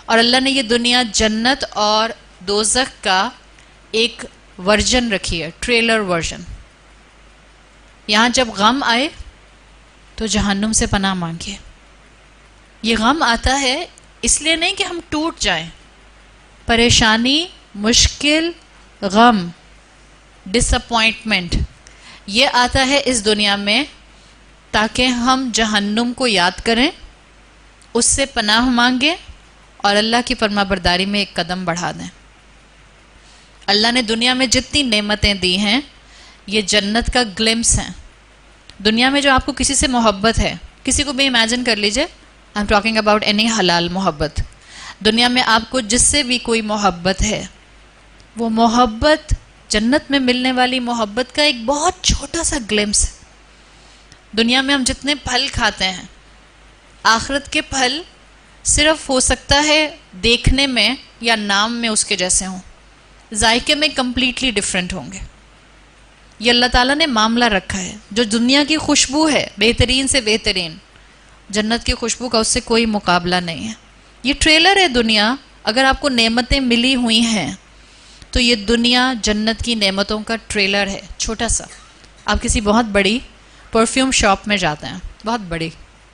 اور اللہ نے یہ دنیا جنت اور دوزخ کا ایک ورژن رکھی ہے، ٹریلر ورژن. یہاں جب غم آئے تو جہنم سے پناہ مانگیے. یہ غم آتا ہے اس لیے نہیں کہ ہم ٹوٹ جائیں. پریشانی، مشکل، غم، ڈس اپوائنٹمنٹ یہ آتا ہے اس دنیا میں تاکہ ہم جہنم کو یاد کریں، اس سے پناہ مانگیں اور اللہ کی فرما برداری میں ایک قدم بڑھا دیں. اللہ نے دنیا میں جتنی نعمتیں دی ہیں یہ جنت کا گلمس ہیں. دنیا میں جو آپ کو کسی سے محبت ہے، کسی کو بھی امیجن کر لیجئے، آئی ایم ٹاکنگ اباؤٹ اینی حلال محبت. دنیا میں آپ کو جس سے بھی کوئی محبت ہے، وہ محبت جنت میں ملنے والی محبت کا ایک بہت چھوٹا سا گلمس ہے. دنیا میں ہم جتنے پھل کھاتے ہیں، آخرت کے پھل صرف ہو سکتا ہے دیکھنے میں یا نام میں اس کے جیسے ہوں، ذائقے میں کمپلیٹلی ڈیفرنٹ ہوں گے. یہ اللہ تعالیٰ نے معاملہ رکھا ہے. جو دنیا کی خوشبو ہے بہترین سے بہترین، جنت کی خوشبو کا اس سے کوئی مقابلہ نہیں ہے. یہ ٹریلر ہے دنیا. اگر آپ کو نعمتیں ملی ہوئی ہیں تو یہ دنیا جنت کی نعمتوں کا ٹریلر ہے، چھوٹا سا. آپ کسی بہت بڑی پرفیوم شاپ میں جاتے ہیں، بہت بڑی،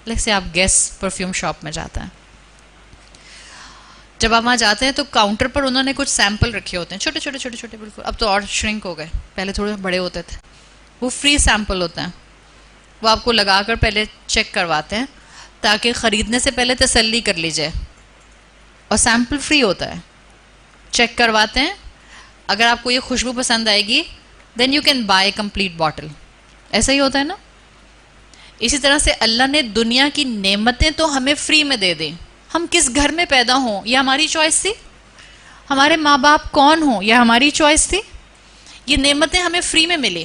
جیسے آپ گیس پرفیوم شاپ میں جاتے ہیں. جب آپ وہاں جاتے ہیں تو کاؤنٹر پر انہوں نے کچھ سیمپل رکھے ہوتے ہیں، چھوٹے چھوٹے چھوٹے چھوٹے، بالکل اب تو اور شرنک ہو گئے، پہلے تھوڑے بڑے ہوتے تھے. وہ فری سیمپل ہوتے ہیں، وہ آپ کو لگا کر پہلے چیک کرواتے ہیں تاکہ خریدنے سے پہلے تسلی کر لیجئے. اور سیمپل فری ہوتا ہے، چیک کرواتے ہیں. اگر آپ کو یہ خوشبو پسند آئے گی then you can buy complete bottle. ایسا ہی ہوتا ہے نا. اسی طرح سے اللہ نے دنیا کی نعمتیں تو ہمیں فری میں دے دیں. ہم کس گھر میں پیدا ہوں یہ ہماری چوائس تھی، ہمارے ماں باپ کون ہوں یہ ہماری چوائس تھی. یہ نعمتیں ہمیں فری میں ملی.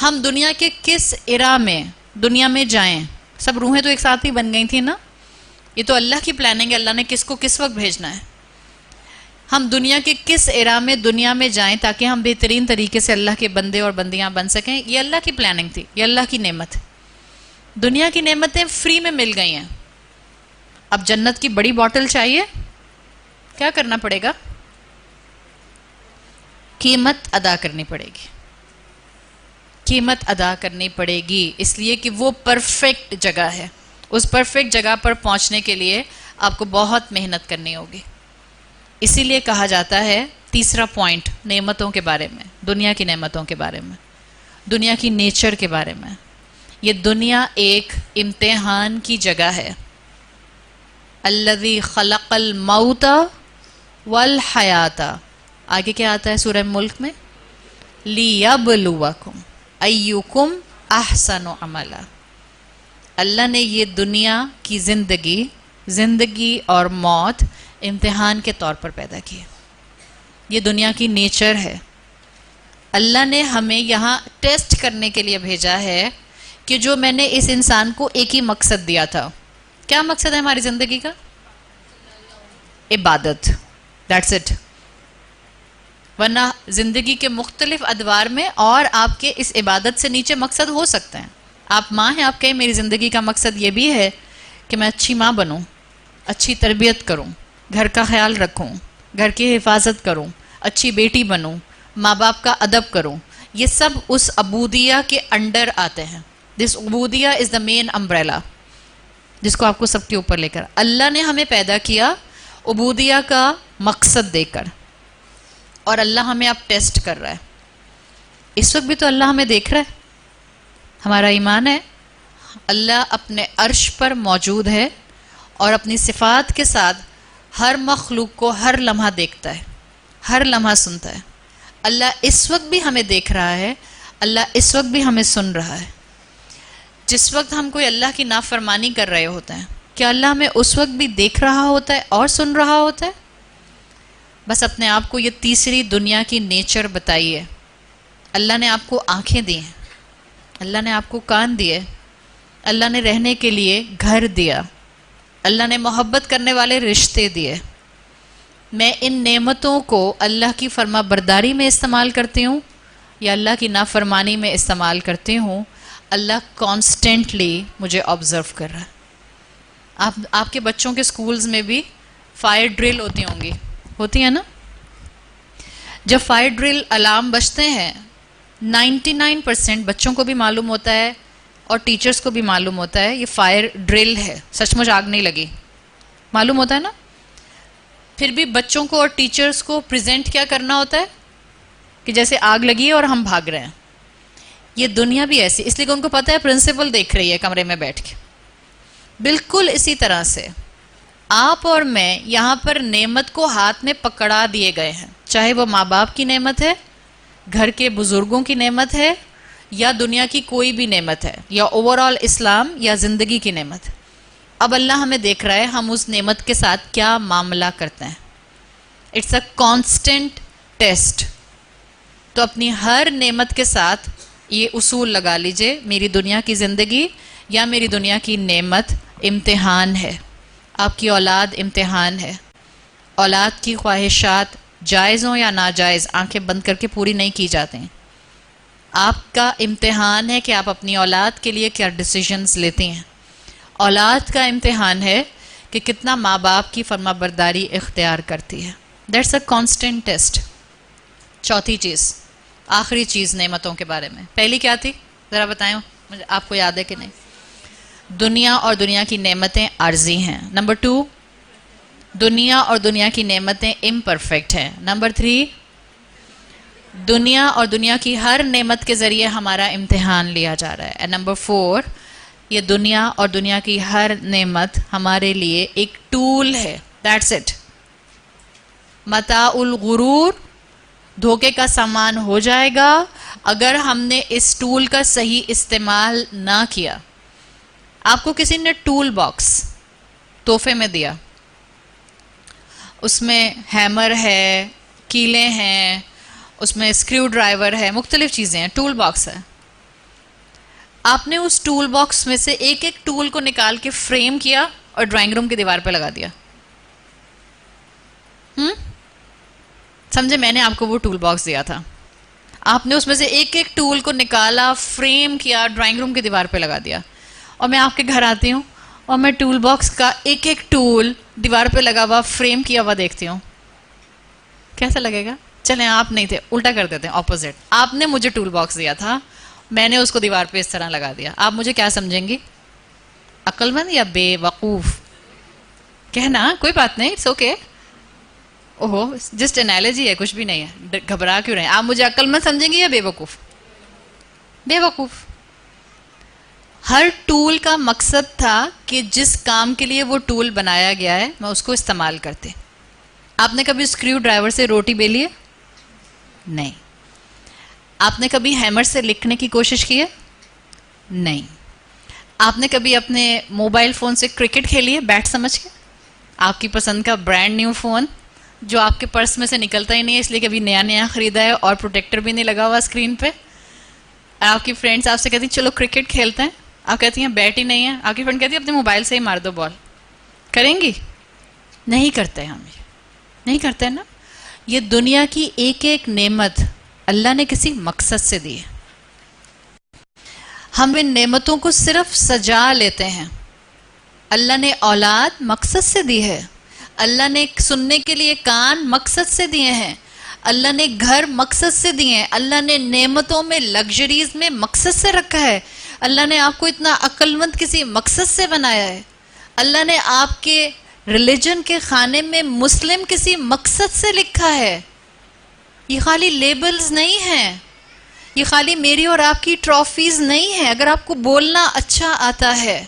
ہم دنیا کے کس ایرا میں دنیا میں جائیں، سب روحیں تو ایک ساتھ ہی بن گئی تھیں نا. یہ تو اللہ کی پلاننگ ہے، اللہ نے کس کو کس وقت بھیجنا ہے. ہم دنیا کے کس ایرا میں دنیا میں جائیں تاکہ ہم بہترین طریقے سے اللہ کے بندے اور بندیاں بن سکیں، یہ اللہ کی پلاننگ تھی، یہ اللہ کی نعمت ہے. دنیا کی نعمتیں فری میں مل گئی ہیں. اب جنت کی بڑی باٹل چاہیے، کیا کرنا پڑے گا؟ قیمت ادا کرنی پڑے گی، قیمت ادا کرنی پڑے گی، اس لیے کہ وہ پرفیکٹ جگہ ہے. اس پرفیکٹ جگہ پر پہنچنے کے لیے آپ کو بہت محنت کرنی ہوگی. اسی لیے کہا جاتا ہے تیسرا پوائنٹ نعمتوں کے بارے میں، دنیا کی نعمتوں کے بارے میں، دنیا کی نیچر کے بارے میں، یہ دنیا ایک امتحان کی جگہ ہے. الذی خلق الموت والحیات، آگے کیا آتا ہے سورہ ملک میں؟ لیبلوکم ایکم احسن عملا. اللہ نے یہ دنیا کی زندگی اور موت امتحان کے طور پر پیدا کی. یہ دنیا کی نیچر ہے. اللہ نے ہمیں یہاں ٹیسٹ کرنے کے لیے بھیجا ہے کہ جو میں نے اس انسان کو ایک ہی مقصد دیا تھا. کیا مقصد ہے ہماری زندگی کا؟ عبادت. That's it. ورنہ زندگی کے مختلف ادوار میں اور آپ کے اس عبادت سے نیچے مقصد ہو سکتے ہیں. آپ ماں ہیں، آپ کہیں میری زندگی کا مقصد یہ بھی ہے کہ میں اچھی ماں بنوں، اچھی تربیت کروں، گھر کا خیال رکھوں، گھر کی حفاظت کروں، اچھی بیٹی بنوں، ماں باپ کا ادب کروں. یہ سب اس عبودیہ کے انڈر آتے ہیں. دس عبودیہ از دا مین امبریلا جس کو آپ کو سب کے اوپر لے کر اللہ نے ہمیں پیدا کیا عبودیہ کا مقصد دے کر. اور اللہ ہمیں اب ٹیسٹ کر رہا ہے. اس وقت بھی تو اللہ ہمیں دیکھ رہا ہے. ہمارا ایمان ہے اللہ اپنے عرش پر موجود ہے اور اپنی صفات کے ساتھ ہر مخلوق کو ہر لمحہ دیکھتا ہے، ہر لمحہ سنتا ہے. اللہ اس وقت بھی ہمیں دیکھ رہا ہے، اللہ اس وقت بھی ہمیں سن رہا ہے. جس وقت ہم کوئی اللہ کی نافرمانی کر رہے ہوتے ہیں، کیا اللہ ہمیں اس وقت بھی دیکھ رہا ہوتا ہے اور سن رہا ہوتا ہے؟ بس اپنے آپ کو یہ تیسری دنیا کی نیچر بتائیے. اللہ نے آپ کو آنکھیں دی ہیں، اللہ نے آپ کو کان دیے، اللہ نے رہنے کے لیے گھر دیا، اللہ نے محبت کرنے والے رشتے دیے. میں ان نعمتوں کو اللہ کی فرما برداری میں استعمال کرتی ہوں یا اللہ کی نافرمانی میں استعمال کرتی ہوں؟ اللہ کانسٹنٹلی مجھے آبزرو کر رہا ہے. آپ کے بچوں کے سکولز میں بھی فائر ڈرل ہوتی ہوں گی، ہوتی ہیں نا؟ جب فائر ڈرل الارم بجتے ہیں 99% بچوں کو بھی معلوم ہوتا ہے اور ٹیچرز کو بھی معلوم ہوتا ہے یہ فائر ڈرل ہے، سچ مچ آگ نہیں لگی، معلوم ہوتا ہے نا؟ پھر بھی بچوں کو اور ٹیچرز کو پریزنٹ کیا کرنا ہوتا ہے کہ جیسے آگ لگی ہے اور ہم بھاگ رہے ہیں. یہ دنیا بھی ایسی، اس لیے کہ ان کو پتہ ہے پرنسپل دیکھ رہی ہے کمرے میں بیٹھ کے. بالکل اسی طرح سے آپ اور میں یہاں پر نعمت کو ہاتھ میں پکڑا دیے گئے ہیں، چاہے وہ ماں باپ کی نعمت ہے، گھر کے بزرگوں کی نعمت ہے، یا دنیا کی کوئی بھی نعمت ہے، یا اوور آل اسلام یا زندگی کی نعمت. اب اللہ ہمیں دیکھ رہا ہے ہم اس نعمت کے ساتھ کیا معاملہ کرتے ہیں. It's a constant test. تو اپنی ہر نعمت کے ساتھ یہ اصول لگا لیجئے، میری دنیا کی زندگی یا میری دنیا کی نعمت امتحان ہے. آپ کی اولاد امتحان ہے. اولاد کی خواہشات جائز ہوں یا ناجائز آنکھیں بند کر کے پوری نہیں کی جاتی. آپ کا امتحان ہے کہ آپ اپنی اولاد کے لیے کیا ڈیسیژنز لیتی ہیں. اولاد کا امتحان ہے کہ کتنا ماں باپ کی فرما برداری اختیار کرتی ہے. That's a constant test. چوتھی چیز، آخری چیز نعمتوں کے بارے میں. پہلی کیا تھی ذرا بتائیں مجھے، آپ کو یاد ہے کہ نہیں؟ دنیا اور دنیا کی نعمتیں عارضی ہیں. نمبر 2، دنیا اور دنیا کی نعمتیں امپرفیکٹ ہیں. نمبر 3، دنیا اور دنیا کی ہر نعمت کے ذریعے ہمارا امتحان لیا جا رہا ہے. اینڈ نمبر 4، یہ دنیا اور دنیا کی ہر نعمت ہمارے لیے ایک ٹول ہے. That's it. متاع الغرور، دھوکے کا سامان ہو جائے گا اگر ہم نے اس ٹول کا صحیح استعمال نہ کیا. آپ کو کسی نے ٹول باکس تحفے میں دیا، اس میں ہیمر ہے، کیلیں ہیں، اس میں اسکریو ڈرائیور ہے، مختلف چیزیں ہیں، ٹول باکس ہے. آپ نے اس ٹول باکس میں سے ایک ایک ٹول کو نکال کے فریم کیا اور ڈرائنگ روم کی دیوار پہ لگا دیا. سمجھے؟ میں نے آپ کو وہ ٹول باکس دیا تھا، آپ نے اس میں سے ایک ایک ٹول کو نکالا، فریم کیا، ڈرائنگ روم کی دیوار پہ لگا دیا. اور میں آپ کے گھر آتی ہوں اور میں ٹول باکس کا ایک ایک ٹول دیوار پہ لگا ہوا، فریم کیا ہوا دیکھتی ہوں. کیسا لگے گا؟ چلیں آپ نہیں تھے، الٹا کر دیتے ہیں، اپوزٹ. آپ نے مجھے ٹول باکس دیا تھا، میں نے اس کو دیوار پہ اس طرح لگا دیا، آپ مجھے کیا سمجھیں گی؟ عقل مند یا بے وقوف؟ کہنا کوئی بات نہیں، اٹس اوکے. اوہو جسٹ انالوجی ہے، کچھ بھی نہیں ہے، گھبرا کیوں رہے ہیں؟ آپ مجھے عقل مند سمجھیں گے یا بے وقوف؟ بے وقوف. ہر ٹول کا مقصد تھا کہ جس کام کے لیے وہ ٹول بنایا گیا ہے میں اس کو استعمال کرتے. آپ نے کبھی اسکریو ڈرائیور سے روٹی بیلی ہے؟ نہیں. آپ نے کبھی ہیمر سے لکھنے کی کوشش کی ہے؟ نہیں. آپ نے کبھی اپنے موبائل فون سے کرکٹ کھیلی ہے بیٹ سمجھ کے؟ آپ کی پسند کا برانڈ نیو فون جو آپ کے پرس میں سے نکلتا ہی نہیں ہے، اس لیے کبھی نیا خریدا ہے اور پروٹیکٹر بھی نہیں لگا ہوا اسکرین پہ. آپ کی فرینڈس آپ سے کہتی ہیں چلو کرکٹ کھیلتے ہیں، آپ کہتی ہیں بیٹ ہی نہیں ہے، آپ کی فرینڈ کہتی ہے اپنے موبائل سے ہی مار دو بال. کریں گی؟ نہیں کرتے ہم، نہیں کرتے نا. یہ دنیا کی ایک ایک نعمت اللہ نے کسی مقصد سے دی ہے. ہم ان نعمتوں کو صرف سجا لیتے ہیں. اللہ نے اولاد مقصد سے دی ہے، اللہ نے سننے کے لیے کان مقصد سے دیے ہیں، اللہ نے گھر مقصد سے دیے ہیں، اللہ نے نعمتوں میں لگژریز میں مقصد سے رکھا ہے، اللہ نے آپ کو اتنا عقل مند کسی مقصد سے بنایا ہے، اللہ نے آپ کے ریلیجن کے خانے میں مسلم کسی مقصد سے لکھا ہے. یہ خالی لیبلز نہیں ہیں، یہ خالی میری اور آپ کی ٹرافیز نہیں ہیں. اگر آپ کو بولنا اچھا آتا ہے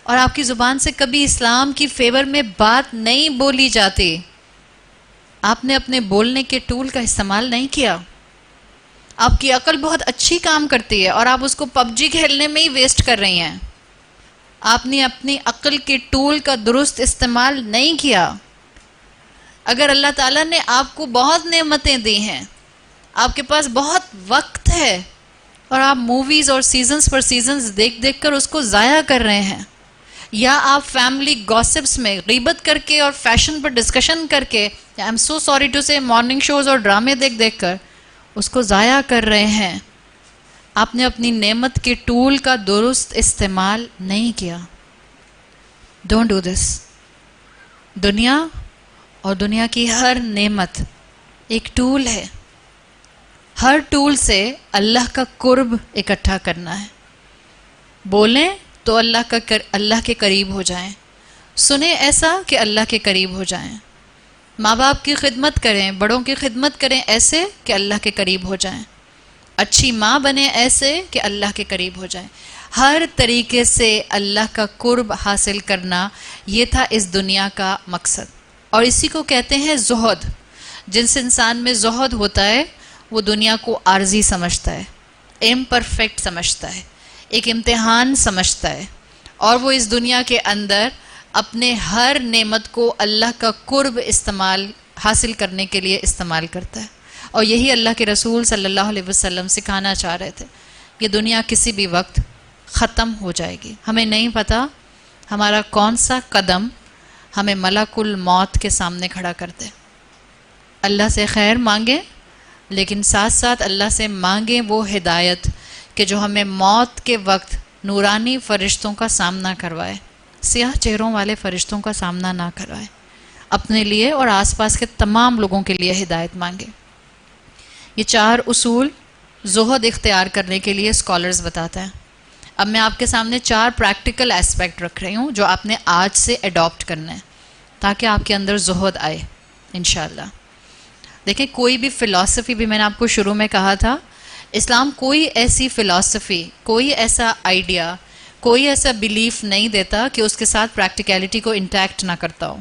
اور آپ کی زبان سے کبھی اسلام کی فیور میں بات نہیں بولی جاتی، آپ نے اپنے بولنے کے ٹول کا استعمال نہیں کیا. آپ کی عقل بہت اچھی کام کرتی ہے اور آپ اس کو پب جی کھیلنے میں ہی ویسٹ کر رہی ہیں. آپ نے اپنی عقل کے ٹول کا درست استعمال نہیں کیا. اگر اللہ تعالیٰ نے آپ کو بہت نعمتیں دی ہیں، آپ کے پاس بہت وقت ہے اور آپ موویز اور سیزنز پر سیزنز دیکھ دیکھ کر اس کو ضائع کر رہے ہیں، یا آپ فیملی گاسپس میں غیبت کر کے اور فیشن پر ڈسکشن کر کے، I am so sorry to say morning shows اور ڈرامے دیکھ دیکھ کر اس کو ضائع کر رہے ہیں. آپ نے اپنی نعمت کے ٹول کا درست استعمال نہیں کیا. Don't do this. دنیا اور دنیا کی ہر نعمت ایک ٹول ہے. ہر ٹول سے اللہ کا قرب اکٹھا کرنا ہے. بولیں تو اللہ کے قریب ہو جائیں، سنیں ایسا کہ اللہ کے قریب ہو جائیں، ماں باپ کی خدمت کریں، بڑوں کی خدمت کریں ایسے کہ اللہ کے قریب ہو جائیں، اچھی ماں بنیں ایسے کہ اللہ کے قریب ہو جائیں. ہر طریقے سے اللہ کا قرب حاصل کرنا، یہ تھا اس دنیا کا مقصد. اور اسی کو کہتے ہیں زہد. جس انسان میں زہد ہوتا ہے وہ دنیا کو عارضی سمجھتا ہے، امپرفیکٹ سمجھتا ہے، ایک امتحان سمجھتا ہے، اور وہ اس دنیا کے اندر اپنے ہر نعمت کو اللہ کا قرب حاصل کرنے کے لیے استعمال کرتا ہے. اور یہی اللہ کے رسول صلی اللہ علیہ وسلم سکھانا چاہ رہے تھے. یہ دنیا کسی بھی وقت ختم ہو جائے گی. ہمیں نہیں پتہ ہمارا کون سا قدم ہمیں ملک الموت کے سامنے کھڑا کر دے. اللہ سے خیر مانگیں، لیکن ساتھ ساتھ اللہ سے مانگیں وہ ہدایت کہ جو ہمیں موت کے وقت نورانی فرشتوں کا سامنا کروائے، سیاہ چہروں والے فرشتوں کا سامنا نہ کروائے. اپنے لیے اور آس پاس کے تمام لوگوں کے لیے ہدایت مانگیں. یہ 4 اصول زہد اختیار کرنے کے لیے اسکالرز بتاتے ہیں. اب میں آپ کے سامنے 4 پریکٹیکل ایسپیکٹ رکھ رہی ہوں جو آپ نے آج سے ایڈاپٹ کرنا ہے تاکہ آپ کے اندر زہد آئے انشاءاللہ. دیکھیں، کوئی بھی فلسفی، بھی میں نے آپ کو شروع میں کہا تھا، اسلام کوئی ایسی فلسفی، کوئی ایسا آئیڈیا، کوئی ایسا بیلیف نہیں دیتا کہ اس کے ساتھ پریکٹیکیلٹی کو انٹیکٹ نہ کرتا ہو.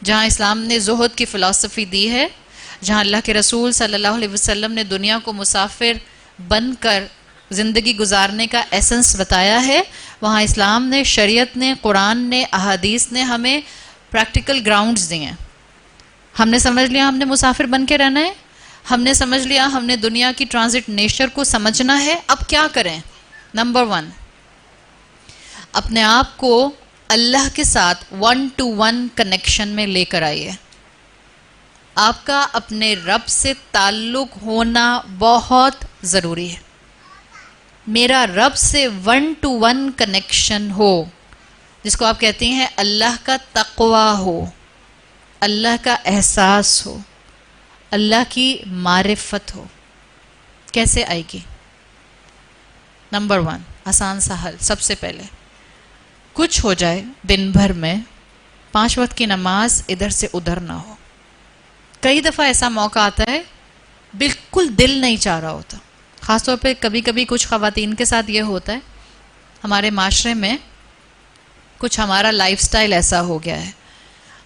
جہاں اسلام نے زہد کی فلسفی دی ہے، جہاں اللہ کے رسول صلی اللہ علیہ وسلم نے دنیا کو مسافر بن کر زندگی گزارنے کا ایسنس بتایا ہے، وہاں اسلام نے، شریعت نے، قرآن نے، احادیث نے ہمیں پریکٹیکل گراؤنڈز دیے ہیں. ہم نے سمجھ لیا ہم نے مسافر بن کے رہنا ہے، ہم نے سمجھ لیا ہم نے دنیا کی ٹرانزٹ نیچر کو سمجھنا ہے. اب کیا کریں؟ نمبر 1، اپنے آپ کو اللہ کے ساتھ 1 to 1 کنیکشن میں لے کر آئیے. آپ کا اپنے رب سے تعلق ہونا بہت ضروری ہے. میرا رب سے 1 to 1 کنیکشن ہو، جس کو آپ کہتے ہیں اللہ کا تقوی ہو، اللہ کا احساس ہو، اللہ کی معرفت ہو. کیسے آئے گی؟ نمبر 1 آسان سا حل. سب سے پہلے کچھ ہو جائے دن بھر میں 5 وقت کی نماز ادھر سے ادھر نہ ہو. کئی دفعہ ایسا موقع آتا ہے بالکل دل نہیں چاہ رہا ہوتا. خاص طور پہ کبھی کبھی کچھ خواتین کے ساتھ یہ ہوتا ہے. ہمارے معاشرے میں کچھ ہمارا لائف سٹائل ایسا ہو گیا ہے.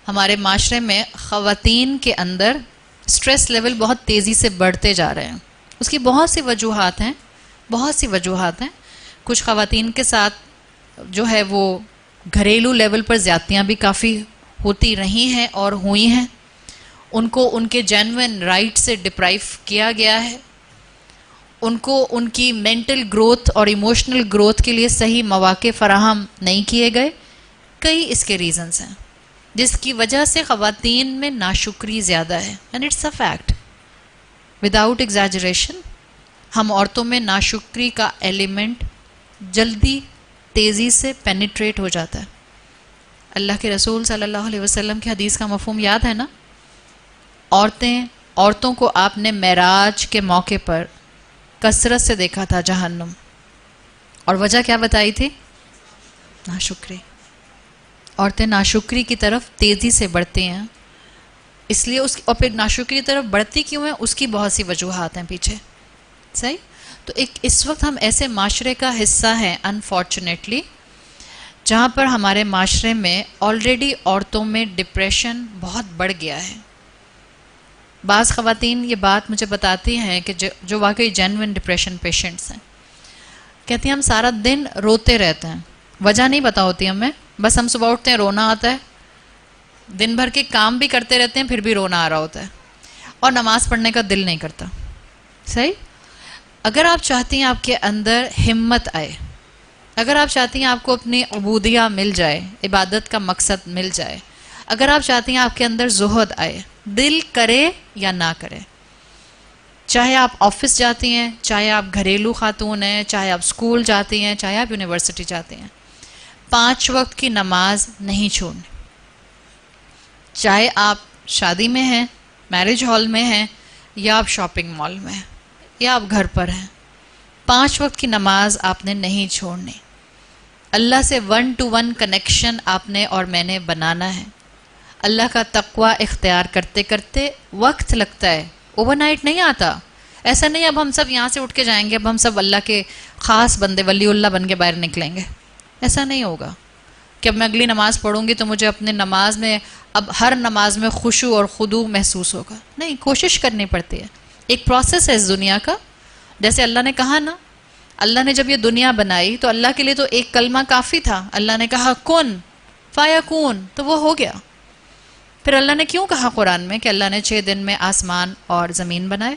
ہمارے معاشرے میں خواتین کے اندر سٹریس لیول بہت تیزی سے بڑھتے جا رہے ہیں. اس کی بہت سی وجوہات ہیں. کچھ خواتین کے ساتھ جو ہے وہ گھریلو لیول پر زیادتیاں بھی کافی ہوتی رہی ہیں اور ہوئی ہیں. ان کو ان کے جینوئن رائٹ سے ڈپرائیو کیا گیا ہے. ان کو ان کی مینٹل گروتھ اور ایموشنل گروتھ کے لیے صحیح مواقع فراہم نہیں کیے گئے. کئی اس کے ریزنز ہیں جس کی وجہ سے خواتین میں ناشکری زیادہ ہے. And it's a fact without exaggeration. ہم عورتوں میں ناشکری کا ایلیمنٹ جلدی تیزی سے پینیٹریٹ ہو جاتا ہے. اللہ کے رسول صلی اللہ علیہ وسلم کی حدیث کا مفہوم یاد ہے نا؟ عورتوں کو آپ نے معراج کے موقع پر کثرت سے دیکھا تھا جہنم. اور وجہ کیا بتائی تھی؟ ناشکری. عورتیں ناشکری کی طرف تیزی سے بڑھتی ہیں. اس لیے اور پھر ناشکری کی طرف بڑھتی کیوں ہیں؟ اس کی بہت سی وجوہات ہیں پیچھے. صحیح؟ تو اس وقت ہم ایسے معاشرے کا حصہ ہیں انفارچونیٹلی جہاں پر ہمارے معاشرے میں آلریڈی عورتوں میں ڈپریشن بہت بڑھ گیا ہے. بعض خواتین یہ بات مجھے بتاتی ہیں کہ جو واقعی جینوئن ڈپریشن پیشنٹس ہیں، کہتی ہیں ہم سارا دن روتے رہتے ہیں. وجہ نہیں پتا ہوتی ہمیں، بس ہم صبح اٹھتے ہیں رونا آتا ہے. دن بھر کے کام بھی کرتے رہتے ہیں پھر بھی رونا آ رہا ہوتا ہے اور نماز پڑھنے کا دل نہیں کرتا. صحیح؟ اگر آپ چاہتی ہیں آپ کے اندر ہمت آئے، اگر آپ چاہتی ہیں آپ کو اپنی عبودیہ مل جائے، عبادت کا مقصد مل جائے، اگر آپ چاہتی ہیں آپ کے اندر زہد آئے، دل کرے یا نہ کرے، چاہے آپ آفس جاتی ہیں، چاہے آپ گھریلو خاتون ہیں، چاہے آپ اسکول جاتی ہیں، چاہے آپ یونیورسٹی جاتی ہیں، 5 وقت کی نماز نہیں چھوڑنی. چاہے آپ شادی میں ہیں، میرج ہال میں ہیں، یا آپ شاپنگ مال میں ہیں، یا آپ گھر پر ہیں، 5 وقت کی نماز آپ نے نہیں چھوڑنی. اللہ سے 1 to 1 کنیکشن آپ نے اور میں نے بنانا ہے. اللہ کا تقوی اختیار کرتے کرتے وقت لگتا ہے، اوور نائٹ نہیں آتا. ایسا نہیں اب ہم سب یہاں سے اٹھ کے جائیں گے، اب ہم سب اللہ کے خاص بندے ولی اللہ بن کے باہر نکلیں گے. ایسا نہیں ہوگا کہ اب میں اگلی نماز پڑھوں گی تو مجھے اپنے نماز میں اب ہر نماز میں خشوع اور خضوع محسوس ہوگا. نہیں، کوشش کرنی پڑتی ہے. ایک پروسیس ہے اس دنیا کا. جیسے اللہ نے کہا نا، اللہ نے جب یہ دنیا بنائی تو اللہ کے لیے تو ایک کلمہ کافی تھا. اللہ نے کہا کن فیکون، تو وہ ہو گیا. پھر اللہ نے کیوں کہا قرآن میں کہ اللہ نے 6 دن میں آسمان اور زمین بنائے؟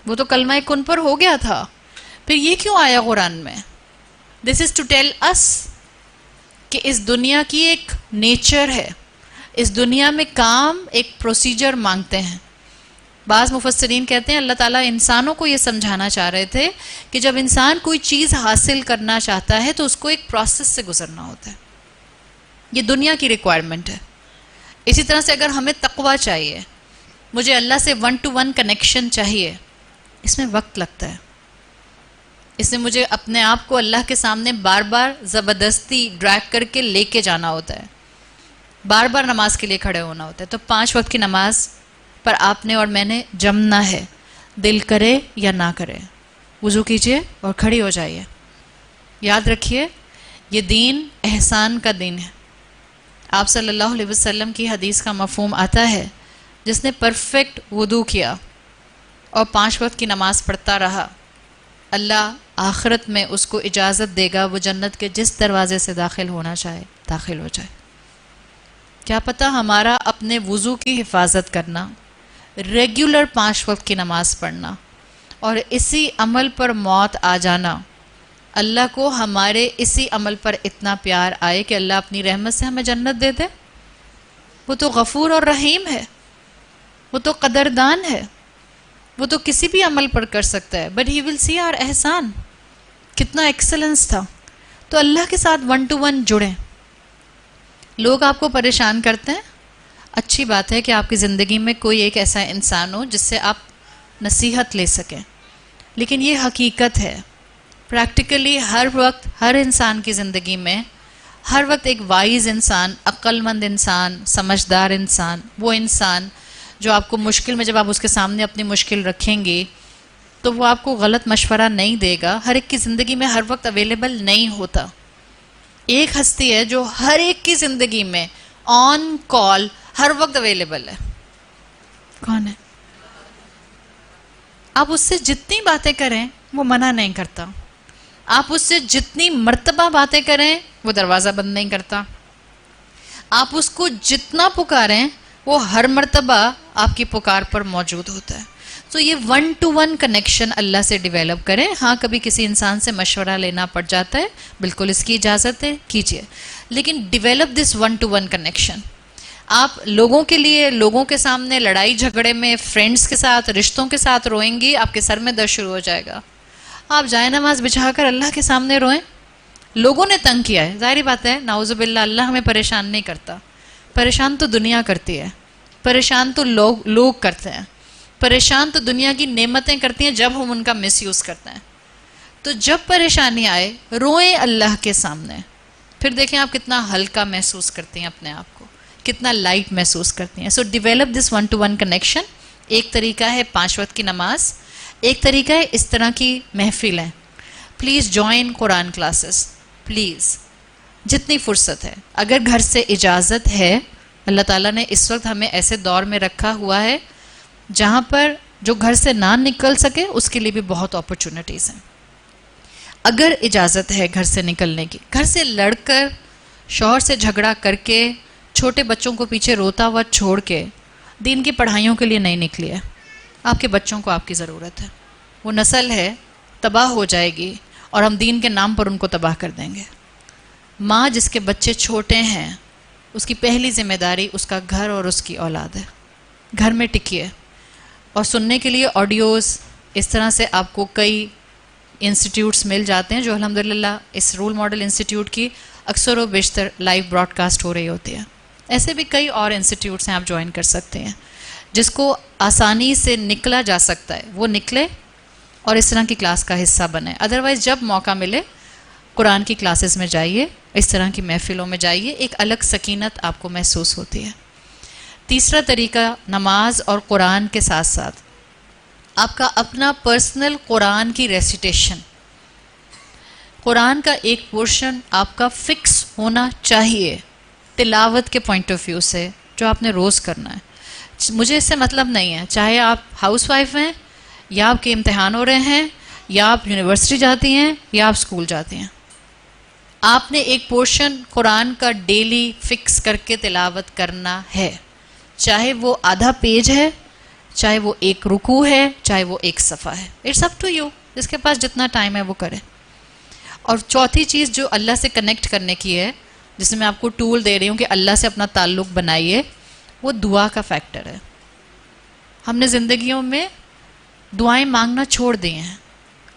وہ تو کلمہ کن پر ہو گیا تھا. پھر یہ کیوں آیا قرآن میں؟ دس از ٹو ٹیل اس کہ اس دنیا کی ایک نیچر ہے. اس دنیا میں کام ایک پروسیجر مانگتے ہیں. بعض مفسرین کہتے ہیں اللہ تعالیٰ انسانوں کو یہ سمجھانا چاہ رہے تھے کہ جب انسان کوئی چیز حاصل کرنا چاہتا ہے تو اس کو ایک پروسیس سے گزرنا ہوتا ہے. یہ دنیا کی ریکوائرمنٹ ہے. اسی طرح سے اگر ہمیں تقویٰ چاہیے، مجھے اللہ سے 1 to 1 کنیکشن چاہیے، اس میں وقت لگتا ہے. اس میں مجھے اپنے آپ کو اللہ کے سامنے بار بار زبردستی ڈریگ کر کے لے کے جانا ہوتا ہے، بار بار نماز کے لیے کھڑے ہونا ہوتا ہے. تو 5 وقت کی نماز پر آپ نے اور میں نے جمنا ہے، دل کرے یا نہ کرے. وضو کیجئے اور کھڑی ہو جائیے. یاد رکھیے یہ دین احسان کا دین ہے. آپ صلی اللہ علیہ وسلم کی حدیث کا مفہوم آتا ہے جس نے پرفیکٹ وضو کیا اور 5 وقت کی نماز پڑھتا رہا، اللہ آخرت میں اس کو اجازت دے گا وہ جنت کے جس دروازے سے داخل ہونا چاہے داخل ہو جائے. کیا پتہ ہمارا اپنے وضو کی حفاظت کرنا، ریگولر 5 وقت کی نماز پڑھنا اور اسی عمل پر موت آ جانا، اللہ کو ہمارے اسی عمل پر اتنا پیار آئے کہ اللہ اپنی رحمت سے ہمیں جنت دے دے. وہ تو غفور اور رحیم ہے، وہ تو قدردان ہے، وہ تو کسی بھی عمل پر کر سکتا ہے. But he will C R احسان، کتنا ایکسلنس تھا. تو اللہ کے ساتھ 1 to 1 جڑیں. لوگ آپ کو پریشان کرتے ہیں، اچھی بات ہے کہ آپ کی زندگی میں کوئی ایک ایسا انسان ہو جس سے آپ نصیحت لے سکیں، لیکن یہ حقیقت ہے پریکٹیکلی ہر وقت ہر انسان کی زندگی میں ہر وقت ایک وائز انسان، عقل مند انسان، سمجھدار انسان، وہ انسان جو آپ کو مشکل میں جب آپ اس کے سامنے اپنی مشکل رکھیں گے تو وہ آپ کو غلط مشورہ نہیں دے گا. ہر ایک کی زندگی میں ہر وقت اویلیبل نہیں ہوتا. ایک ہستی ہے جو ہر ایک کی زندگی میں آن کال ہر وقت اویلیبل ہے. کون ہے؟ آپ اس سے جتنی باتیں کریں وہ منع نہیں کرتا. آپ اس سے جتنی مرتبہ باتیں کریں وہ دروازہ بند نہیں کرتا. آپ اس کو جتنا پکاریں وہ ہر مرتبہ آپ کی پکار پر موجود ہوتا ہے. تو یہ 1-to-1 کنیکشن اللہ سے ڈیولپ کریں. ہاں کبھی کسی انسان سے مشورہ لینا پڑ جاتا ہے، بالکل اس کی اجازت ہے، کیجئے، لیکن ڈیولپ دس 1-to-1 کنیکشن. آپ لوگوں کے لیے، لوگوں کے سامنے لڑائی جھگڑے میں، فرینڈس کے ساتھ، رشتوں کے ساتھ روئیں گی، آپ کے سر میں درد شروع ہو جائے گا. آپ جائے نماز بچھا کر اللہ کے سامنے روئیں. لوگوں نے تنگ کیا ہے، ظاہری بات ہے، نعوذ باللہ، اللہ ہمیں پریشان نہیں کرتا. پریشان تو دنیا کرتی ہے، پریشان تو لوگ کرتے ہیں، پریشان تو دنیا کی نعمتیں کرتی ہیں جب ہم ان کا مس یوز کرتے ہیں. تو جب پریشانی آئے روئیں اللہ کے سامنے، پھر دیکھیں آپ کتنا ہلکا محسوس کرتی ہیں اپنے آپ کو، کتنا لائٹ محسوس کرتی ہیں. سو ڈیولپ دس 1-to-1 کنیکشن. ایک طریقہ ہے 5 وقت کی نماز، ایک طریقہ ہے اس طرح کی محفلیں. Please join Quran classes, please جتنی فرصت ہے. اگر گھر سے اجازت ہے، اللہ تعالیٰ نے اس وقت ہمیں ایسے دور میں رکھا ہوا ہے جہاں پر جو گھر سے نہ نکل سکے اس کے لیے بھی بہت اپرچونٹیز ہیں. اگر اجازت ہے گھر سے نکلنے کی، گھر سے لڑ کر، شوہر سے جھگڑا کر کے، چھوٹے بچوں کو پیچھے روتا ہوا چھوڑ کے دین کی پڑھائیوں کے لیے نہیں نکلی ہے. آپ کے بچوں کو آپ کی ضرورت ہے. وہ نسل ہے تباہ ہو جائے گی اور ہم دین کے نام پر ان کو تباہ کر دیں گے. ماں جس کے بچے چھوٹے ہیں اس کی پہلی ذمہ داری اس کا گھر اور اس کی اولاد ہے. گھر میں ٹکیے. اور سننے کے لیے آڈیوز اس طرح سے آپ کو کئی انسٹیٹیوٹس مل جاتے ہیں جو الحمدللہ اس رول ماڈل انسٹیٹیوٹ کی اکثر و بیشتر لائیو براڈ کاسٹ ہو رہی ہوتی ہے. ایسے بھی کئی اور انسٹیٹیوٹس ہیں آپ جوائن کر سکتے ہیں. جس کو آسانی سے نکلا جا سکتا ہے وہ نکلے اور اس طرح کی کلاس کا حصہ بنے. ادروائز جب موقع ملے قرآن کی کلاسز میں جائیے، اس طرح کی محفلوں میں جائیے، ایک الگ سکینت آپ کو محسوس ہوتی ہے. تیسرا طریقہ نماز اور قرآن کے ساتھ ساتھ آپ کا اپنا پرسنل قرآن کی ریسیٹیشن. قرآن کا ایک پورشن آپ کا فکس ہونا چاہیے تلاوت کے پوائنٹ آف ویو سے، جو آپ نے روز کرنا ہے. مجھے اس سے مطلب نہیں ہے چاہے آپ ہاؤس وائف ہیں یا آپ کے امتحان ہو رہے ہیں یا آپ یونیورسٹی جاتی ہیں یا آپ اسکول جاتی ہیں. آپ نے ایک پورشن قرآن کا ڈیلی فکس کر کے تلاوت کرنا ہے، چاہے وہ آدھا پیج ہے، چاہے وہ ایک رکوع ہے، چاہے وہ ایک صفحہ ہے. اٹس اپ ٹو یو، جس کے پاس جتنا ٹائم ہے وہ کرے. اور چوتھی چیز جو اللہ سے کنیکٹ کرنے کی ہے، جس میں میں آپ کو ٹول دے رہی ہوں کہ اللہ سے اپنا تعلق بنائیے، وہ دعا کا فیکٹر ہے. ہم نے زندگیوں میں دعائیں مانگنا چھوڑ دی ہیں،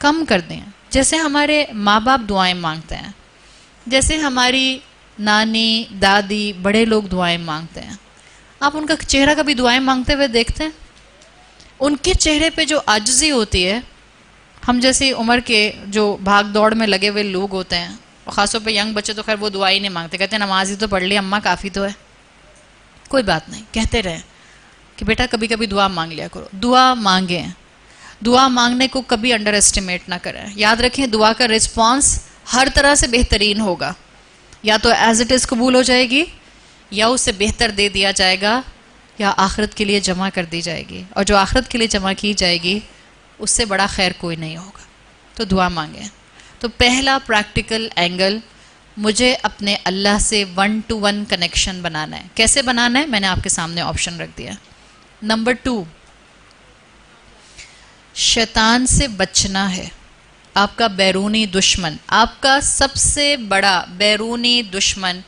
کم کر دی ہیں. جیسے ہمارے ماں باپ دعائیں مانگتے ہیں، جیسے ہماری نانی دادی بڑے لوگ دعائیں مانگتے ہیں، آپ ان کا چہرہ کبھی دعائیں مانگتے ہوئے دیکھتے ہیں؟ ان کے چہرے پہ جو عاجزی ہوتی ہے، ہم جیسی عمر کے جو بھاگ دوڑ میں لگے ہوئے لوگ ہوتے ہیں، اور خاص طور پہ ینگ بچے تو خیر وہ دعائیں نہیں مانگتے، کہتے ہیں نماز ہی تو پڑھ لی اماں، کافی تو ہے. کوئی بات نہیں، کہتے رہیں کہ بیٹا کبھی کبھی دعا مانگ لیا کرو. دعا مانگیں، دعا مانگنے کو کبھی انڈر اسٹیمیٹ نہ کریں. یاد رکھیں دعا کا رسپانس ہر طرح سے بہترین ہوگا. یا تو ایز اٹ از قبول ہو جائے گی، یا اس سے بہتر دے دیا جائے گا، یا آخرت کے لیے جمع کر دی جائے گی. اور جو آخرت کے لیے جمع کی جائے گی اس سے بڑا خیر کوئی نہیں ہوگا. تو دعا مانگیں. تو پہلا پریکٹیکل اینگل، مجھے اپنے اللہ سے 1-to-1 کنیکشن بنانا ہے. کیسے بنانا ہے؟ میں نے آپ کے سامنے آپشن رکھ دیا. نمبر 2، شیطان سے بچنا ہے. آپ کا بیرونی دشمن، آپ کا سب سے بڑا بیرونی دشمن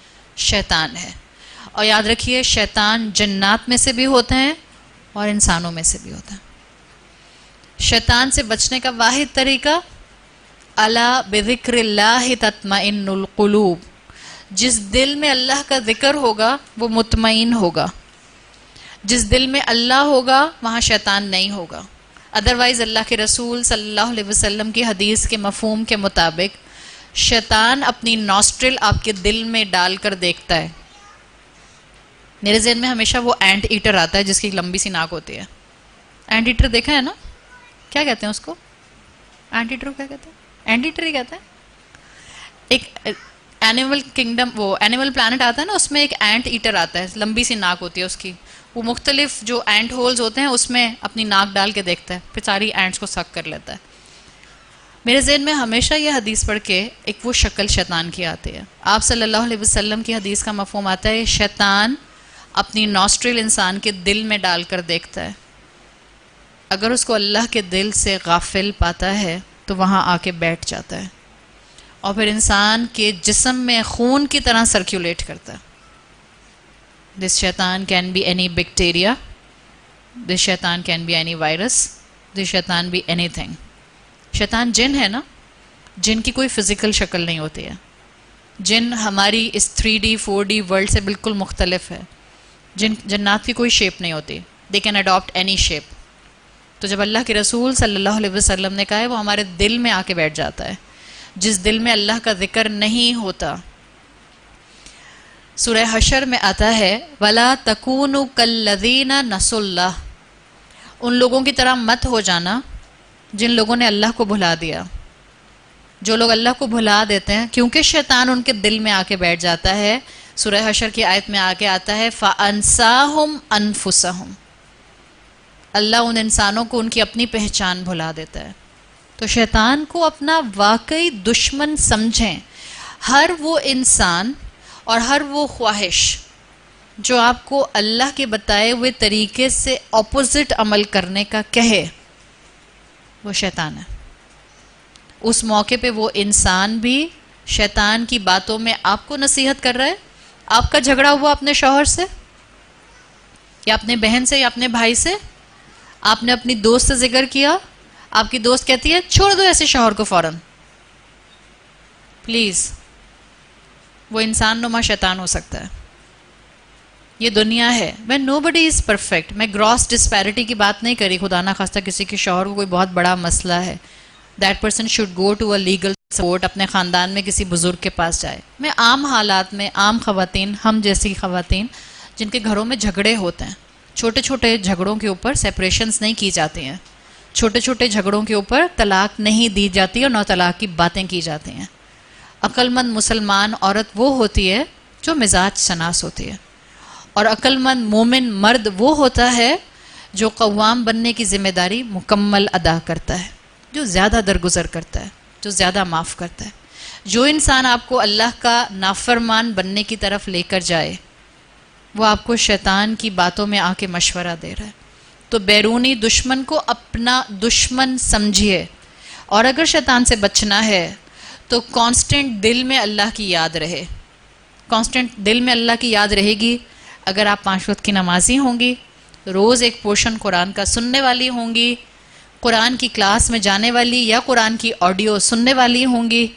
شیطان ہے. اور یاد رکھیے شیطان جنات میں سے بھی ہوتے ہیں اور انسانوں میں سے بھی ہوتا ہے. شیطان سے بچنے کا واحد طریقہ، الا بذکر اللہ تطمئن القلوب. جس دل میں اللہ کا ذکر ہوگا وہ مطمئن ہوگا. جس دل میں اللہ ہوگا وہاں شیطان نہیں ہوگا. ادروائز اللہ کے رسول صلی اللہ علیہ وسلم کی حدیث کے مفہوم کے مطابق شیطان اپنی نوسٹرل آپ کے دل میں ڈال کر دیکھتا ہے. میرے ذہن میں ہمیشہ وہ اینٹ ایٹر آتا ہے جس کی لمبی سی ناک ہوتی ہے. اینٹ ایٹر دیکھا ہے نا؟ کیا کہتے ہیں اس کو؟ اینٹ ایٹر کو کیا کہتے ہیں؟ اینٹ ایٹر ہی کہتے ہیں. ایک اینیمل کنگڈم، وہ اینیمل پلانٹ آتا ہے نا، اس میں ایک اینٹ ایٹر آتا ہے، لمبی سی ناک ہوتی ہے اس کی. وہ مختلف جو اینٹ ہولز ہوتے ہیں اس میں اپنی ناک ڈال کے دیکھتا ہے، پھر ساری اینٹس کو سک کر لیتا ہے. میرے ذہن میں ہمیشہ یہ حدیث پڑھ کے ایک وہ شکل شیطان کی آتی ہے. آپ صلی اللہ علیہ وسلم کی حدیث کا مفہوم آتا ہے شیطان اپنی نوسٹرل انسان کے دل میں ڈال کر دیکھتا ہے. اگر اس کو اللہ کے دل سے غافل پاتا ہے تو وہاں آ کے بیٹھ جاتا ہے اور پھر انسان کے جسم میں خون کی طرح سرکولیٹ کرتا ہے. دس شیطان کین بی اینی بیکٹیریا، دس شیطان کین بی اینی وائرس، دس شیطان بی اینی تھنگ. شیطان جن ہے نا، جن کی کوئی فزیکل شکل نہیں ہوتی ہے. جن ہماری اس 3D 4D ورلڈ سے بالکل مختلف ہے. جنات کی کوئی شیپ نہیں ہوتی. They can adapt any shape. تو جب اللہ کے رسول صلی اللہ علیہ وسلم نے کہا ہے وہ ہمارے دل میں آ کے بیٹھ جاتا ہے. جس دل میں اللہ کا ذکر نہیں ہوتا، سورہ حشر میں آتا ہے وَلَا تَكُونُوا كَالَّذِينَ نَسُوا اللَّهَ، ان لوگوں کی طرح مت ہو جانا جن لوگوں نے اللہ کو بھلا دیا. جو لوگ اللہ کو بھلا دیتے ہیں کیونکہ شیطان ان کے دل میں آ کے بیٹھ جاتا ہے. سورہ حشر کی آیت میں آگے آتا ہے فَأَنسَاهُمْ أَنفُسَهُمْ، اللہ ان انسانوں کو ان کی اپنی پہچان بھلا دیتا ہے. تو شیطان کو اپنا واقعی دشمن سمجھیں. ہر وہ انسان اور ہر وہ خواہش جو آپ کو اللہ کے بتائے ہوئے طریقے سے اپوزٹ عمل کرنے کا کہے، وہ شیطان ہے. اس موقع پہ وہ انسان بھی شیطان کی باتوں میں آپ کو نصیحت کر رہا ہے. آپ کا جھگڑا ہوا اپنے شوہر سے یا اپنے بہن سے یا اپنے بھائی سے، آپ نے اپنی دوست سے ذکر کیا، آپ کی دوست کہتی ہے چھوڑ دو ایسے شوہر کو فوراً. پلیز، وہ انسان نما شیطان ہو سکتا ہے. یہ دنیا ہے. میں نو بڈی از پرفیکٹ. میں گراس ڈسپیرٹی کی بات نہیں کری. خدا نہ خواستہ کسی کے شوہر کو کوئی بہت بڑا مسئلہ ہے، that person should go to a legal support, اپنے خاندان میں کسی بزرگ کے پاس جائے. میں عام حالات میں عام خواتین، ہم جیسی خواتین جن کے گھروں میں جھگڑے ہوتے ہیں، چھوٹے چھوٹے جھگڑوں کے اوپر سیپریشنز نہیں کی جاتی ہیں، چھوٹے چھوٹے جھگڑوں کے اوپر طلاق نہیں دی جاتی اور نو طلاق کی باتیں کی جاتی ہیں. عقل مند مسلمان عورت وہ ہوتی ہے جو مزاج شناس ہوتی ہے، اور عقل مند مومن مرد وہ ہوتا ہے جو قوام بننے کی ذمہ داری مکمل ادا کرتا ہے، جو زیادہ درگزر کرتا ہے، جو زیادہ معاف کرتا ہے. جو انسان آپ کو اللہ کا نافرمان بننے کی طرف لے کر جائے وہ آپ کو شیطان کی باتوں میں آ کے مشورہ دے رہا ہے. تو بیرونی دشمن کو اپنا دشمن سمجھیے، اور اگر شیطان سے بچنا ہے تو کانسٹنٹ دل میں اللہ کی یاد رہے. کانسٹنٹ دل میں اللہ کی یاد رہے گی اگر آپ 5 وقت کی نمازی ہوں گی، روز ایک پورشن قرآن کا سننے والی ہوں گی، قرآن کی کلاس میں جانے والی یا قرآن کی آڈیو سننے والی ہوں گی،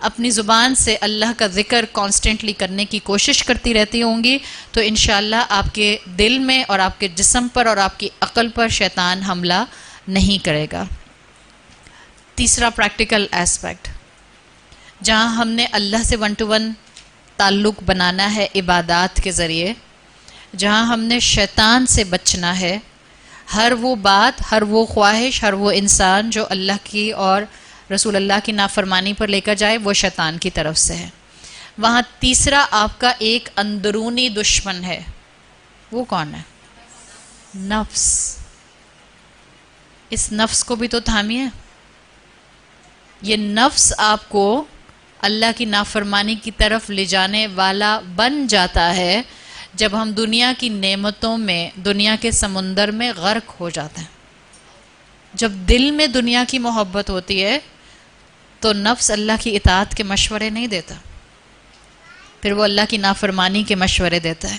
اپنی زبان سے اللہ کا ذکر کانسٹنٹلی کرنے کی کوشش کرتی رہتی ہوں گی، تو انشاءاللہ آپ کے دل میں اور آپ کے جسم پر اور آپ کی عقل پر شیطان حملہ نہیں کرے گا. تیسرا پریکٹیکل ایسپیکٹ، جہاں ہم نے اللہ سے 1 to 1 تعلق بنانا ہے عبادات کے ذریعے، جہاں ہم نے شیطان سے بچنا ہے، ہر وہ بات، ہر وہ خواہش، ہر وہ انسان جو اللہ کی اور رسول اللہ کی نافرمانی پر لے کر جائے وہ شیطان کی طرف سے ہے. وہاں تیسرا آپ کا ایک اندرونی دشمن ہے. وہ کون ہے؟ نفس. اس نفس کو بھی تو تھامیے. یہ نفس آپ کو اللہ کی نافرمانی کی طرف لے جانے والا بن جاتا ہے جب ہم دنیا کی نعمتوں میں، دنیا کے سمندر میں غرق ہو جاتے ہیں. جب دل میں دنیا کی محبت ہوتی ہے تو نفس اللہ کی اطاعت کے مشورے نہیں دیتا، پھر وہ اللہ کی نافرمانی کے مشورے دیتا ہے.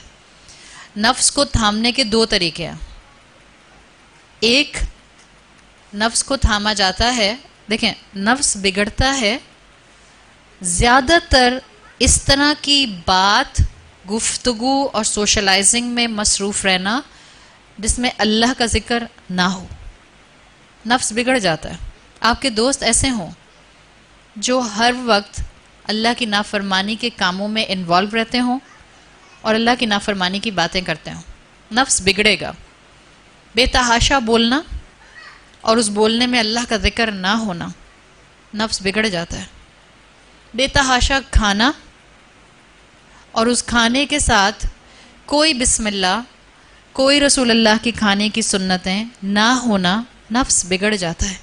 نفس کو تھامنے کے 2 طریقے ہیں. ایک، نفس کو تھاما جاتا ہے، دیکھیں نفس بگڑتا ہے زیادہ تر اس طرح کی بات، گفتگو اور سوشلائزنگ میں مصروف رہنا جس میں اللہ کا ذکر نہ ہو، نفس بگڑ جاتا ہے. آپ کے دوست ایسے ہوں جو ہر وقت اللہ کی نافرمانی کے کاموں میں انوالو رہتے ہوں اور اللہ کی نافرمانی کی باتیں کرتے ہوں، نفس بگڑے گا. بے تحاشا بولنا اور اس بولنے میں اللہ کا ذکر نہ ہونا، نفس بگڑ جاتا ہے. بے تحاشا کھانا اور اس کھانے کے ساتھ کوئی بسم اللہ، کوئی رسول اللہ کی کھانے کی سنتیں نہ ہونا، نفس بگڑ جاتا ہے.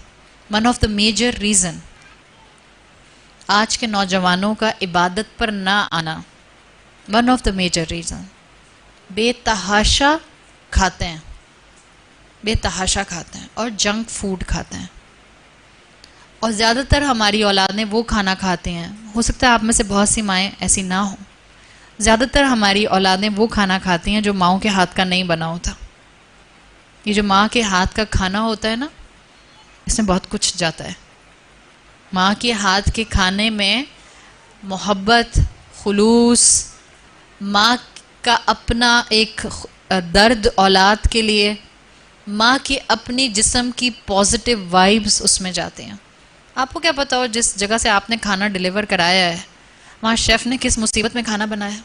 One of the major reason آج کے نوجوانوں کا عبادت پر نہ آنا، one of the major reason, بے تحاشا کھاتے ہیں، بے تحاشا کھاتے ہیں اور جنک فوڈ کھاتے ہیں. اور زیادہ تر ہماری اولادیں وہ کھانا کھاتی ہیں، ہو سکتا ہے آپ میں سے بہت سی مائیں ایسی نہ ہوں، زیادہ تر ہماری اولادیں وہ کھانا کھاتی ہیں جو ماؤں کے ہاتھ کا نہیں بنا ہوتا. یہ جو ماں کے ہاتھ کا کھانا ہوتا ہے نا، اس میں بہت کچھ جاتا ہے. ماں کے ہاتھ کے کھانے میں محبت، خلوص، ماں کا اپنا ایک درد اولاد کے لیے، ماں کی اپنی جسم کی پازیٹیو وائبس اس میں جاتے ہیں. آپ کو کیا پتا ہو جس جگہ سے آپ نے کھانا ڈیلیور کرایا ہے وہاں شیف نے کس مصیبت میں کھانا بنایا.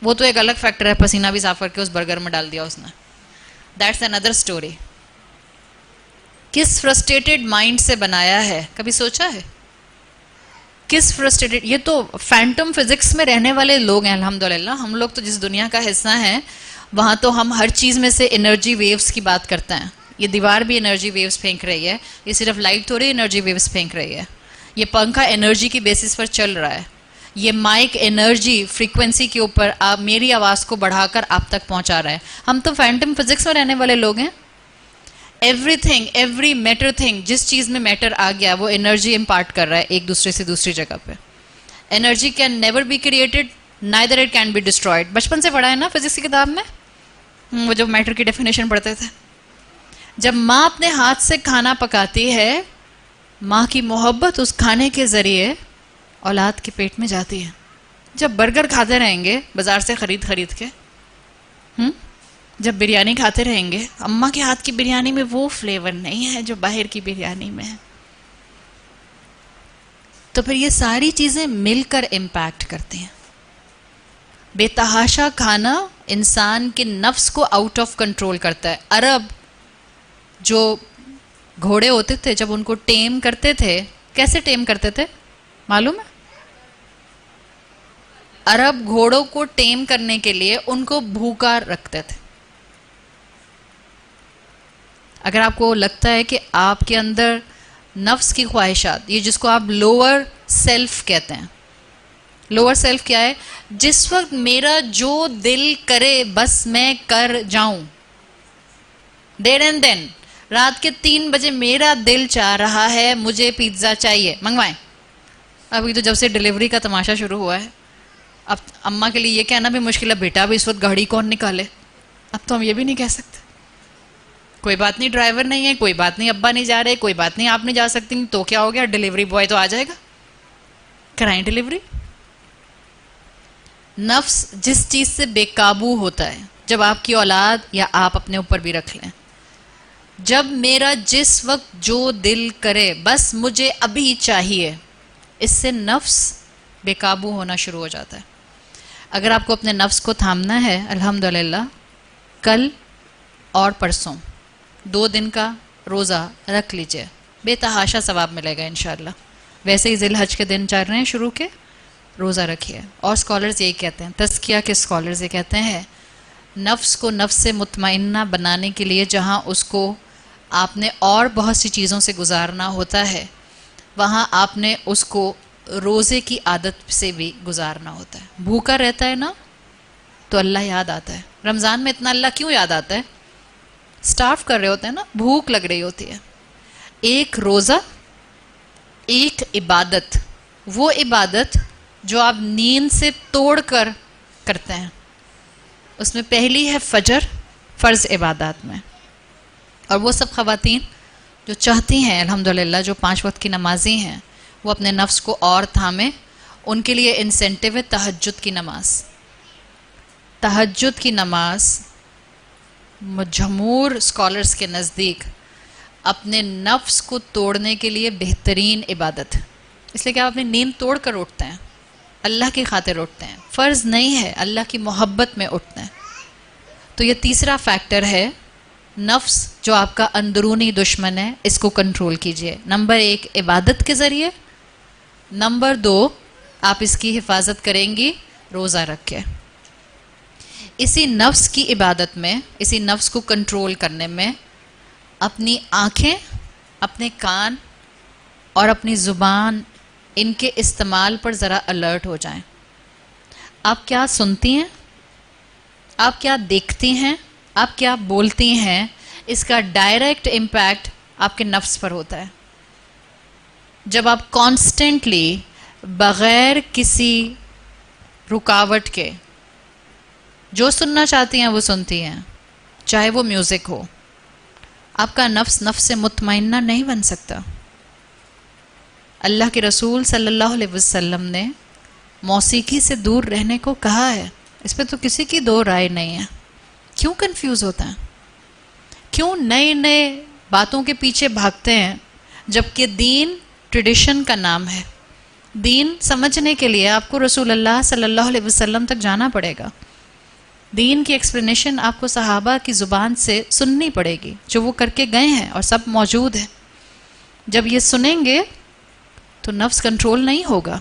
وہ تو ایک الگ فیکٹر ہے، پسینہ بھی صاف کر کے اس برگر میں ڈال دیا اس نے، دیٹس another اسٹوری. کس فرسٹریٹڈ مائنڈ سے بنایا ہے، کبھی سوچا ہے؟ کس فرسٹریٹڈ، یہ تو فینٹم فزکس میں رہنے والے لوگ ہیں الحمدللہ. ہم لوگ تو جس دنیا کا حصہ ہیں وہاں تو ہم ہر چیز میں سے انرجی ویوز کی بات کرتے ہیں. یہ دیوار بھی انرجی ویوز پھینک رہی ہے، یہ صرف لائٹ تھوڑی انرجی ویوز پھینک رہی ہے. یہ پنکھا انرجی کی بیسس پر چل رہا ہے. یہ مائک انرجی فریکوینسی کے اوپر میری آواز کو بڑھا کر آپ تک پہنچا رہا ہے. ہم تو فینٹم فزکس میں رہنے والے لوگ ہیں. Everything, every matter thing, جس چیز میں میٹر آ گیا وہ انرجی امپارٹ کر رہا ہے ایک دوسرے سے دوسری جگہ پہ. Energy can never be created neither it can be destroyed. بچپن سے پڑھا ہے نا فزکس کی کتاب میں، وہ جو میٹر کی ڈیفینیشن پڑھتے تھے. جب ماں اپنے ہاتھ سے کھانا پکاتی ہے، ماں کی محبت اس کھانے کے ذریعے اولاد کے پیٹ میں جاتی ہے. جب برگر کھاتے رہیں گے بازار سے خرید کے، جب بریانی کھاتے رہیں گے، اماں کے ہاتھ کی بریانی میں وہ فلیور نہیں ہے جو باہر کی بریانی میں ہے. تو پھر یہ ساری چیزیں مل کر امپیکٹ کرتی ہیں. بے تحاشا کھانا انسان کے نفس کو آؤٹ آف کنٹرول کرتا ہے. عرب جو گھوڑے ہوتے تھے جب ان کو ٹیم کرتے تھے، کیسے ٹیم کرتے تھے معلوم ہے؟ عرب گھوڑوں کو ٹیم کرنے کے لیے ان کو بھوکا رکھتے تھے. اگر آپ کو لگتا ہے کہ آپ کے اندر نفس کی خواہشات، یہ جس کو آپ لوور سیلف کہتے ہیں، لوور سیلف کیا ہے؟ جس وقت میرا جو دل کرے بس میں کر جاؤں. دیر اینڈ دین رات کے 3 بجے میرا دل چاہ رہا ہے مجھے پیزا چاہیے، منگوائیں. ابھی تو جب سے ڈیلیوری کا تماشا شروع ہوا ہے، اب اماں کے لیے یہ کہنا بھی مشکل ہے، بیٹا بھی اس وقت گاڑی کون نکالے. اب تو ہم یہ بھی نہیں کہہ سکتے. کوئی بات نہیں ڈرائیور نہیں ہے، کوئی بات نہیں ابا نہیں جا رہے، کوئی بات نہیں آپ نہیں جا سکتی، تو کیا ہو گیا، ڈیلیوری بوائے تو آ جائے گا، کرائیں ڈیلیوری. نفس جس چیز سے بے قابو ہوتا ہے، جب آپ کی اولاد یا آپ اپنے اوپر بھی رکھ لیں، جب میرا جس وقت جو دل کرے بس مجھے ابھی چاہیے، اس سے نفس بے قابو ہونا شروع ہو جاتا ہے. اگر آپ کو اپنے نفس کو تھامنا ہے، الحمدللہ کل اور پرسوں 2 دن کا روزہ رکھ لیجئے، بے تحاشا ثواب ملے گا انشاءاللہ. ویسے ہی ذی الحج کے دن چل رہے ہیں شروع کے، روزہ رکھیے. اور اسکالرز یہی کہتے ہیں، تزکیہ کے اسکالرز یہ کہتے ہیں، نفس کو نفس سے مطمئنہ بنانے کے لیے جہاں اس کو آپ نے اور بہت سی چیزوں سے گزارنا ہوتا ہے، وہاں آپ نے اس کو روزے کی عادت سے بھی گزارنا ہوتا ہے. بھوکا رہتا ہے نا تو اللہ یاد آتا ہے. رمضان میں اتنا اللہ کیوں یاد آتا ہے؟ سٹارف کر رہے ہوتے ہیں نا، بھوک لگ رہی ہوتی ہے. ایک روزہ، ایک عبادت، وہ عبادت جو آپ نیند سے توڑ کر کرتے ہیں، اس میں پہلی ہے فجر، فرض عبادات میں. اور وہ سب خواتین جو چاہتی ہیں الحمدللہ، جو 5 وقت کی نمازی ہیں، وہ اپنے نفس کو اور تھامیں، ان کے لیے انسینٹیو ہے تہجد کی نماز. تہجد کی نماز جمہور اسکالرس کے نزدیک اپنے نفس کو توڑنے کے لیے بہترین عبادت، اس لیے کہ آپ اپنی نیند توڑ کر اٹھتے ہیں، اللہ کی خاطر اٹھتے ہیں، فرض نہیں ہے، اللہ کی محبت میں اٹھتے ہیں. تو یہ تیسرا فیکٹر ہے، نفس جو آپ کا اندرونی دشمن ہے، اس کو کنٹرول کیجئے. نمبر 1 عبادت کے ذریعے، نمبر 2 آپ اس کی حفاظت کریں گی روزہ رکھ کے. اسی نفس کی عبادت میں، اسی نفس کو کنٹرول کرنے میں اپنی آنکھیں، اپنے کان اور اپنی زبان، ان کے استعمال پر ذرا الرٹ ہو جائیں. آپ کیا سنتی ہیں، آپ کیا دیکھتی ہیں، آپ کیا بولتی ہیں، اس کا ڈائریکٹ امپیکٹ آپ کے نفس پر ہوتا ہے. جب آپ کانسٹنٹلی بغیر کسی رکاوٹ کے جو سننا چاہتی ہیں وہ سنتی ہیں، چاہے وہ میوزک ہو، آپ کا نفس نفس مطمئنہ نہیں بن سکتا. اللہ کے رسول صلی اللہ علیہ وسلم نے موسیقی سے دور رہنے کو کہا ہے. اس پہ تو کسی کی دو رائے نہیں ہے. کیوں کنفیوز ہوتا ہے؟ کیوں نئے نئے باتوں کے پیچھے بھاگتے ہیں جبکہ دین ٹریڈیشن کا نام ہے. دین سمجھنے کے لیے آپ کو رسول اللہ صلی اللہ علیہ وسلم تک جانا پڑے گا. دین کی ایکسپلینیشن آپ کو صحابہ کی زبان سے سننی پڑے گی جو وہ کر کے گئے ہیں اور سب موجود ہیں. جب یہ سنیں گے تو نفس کنٹرول نہیں ہوگا.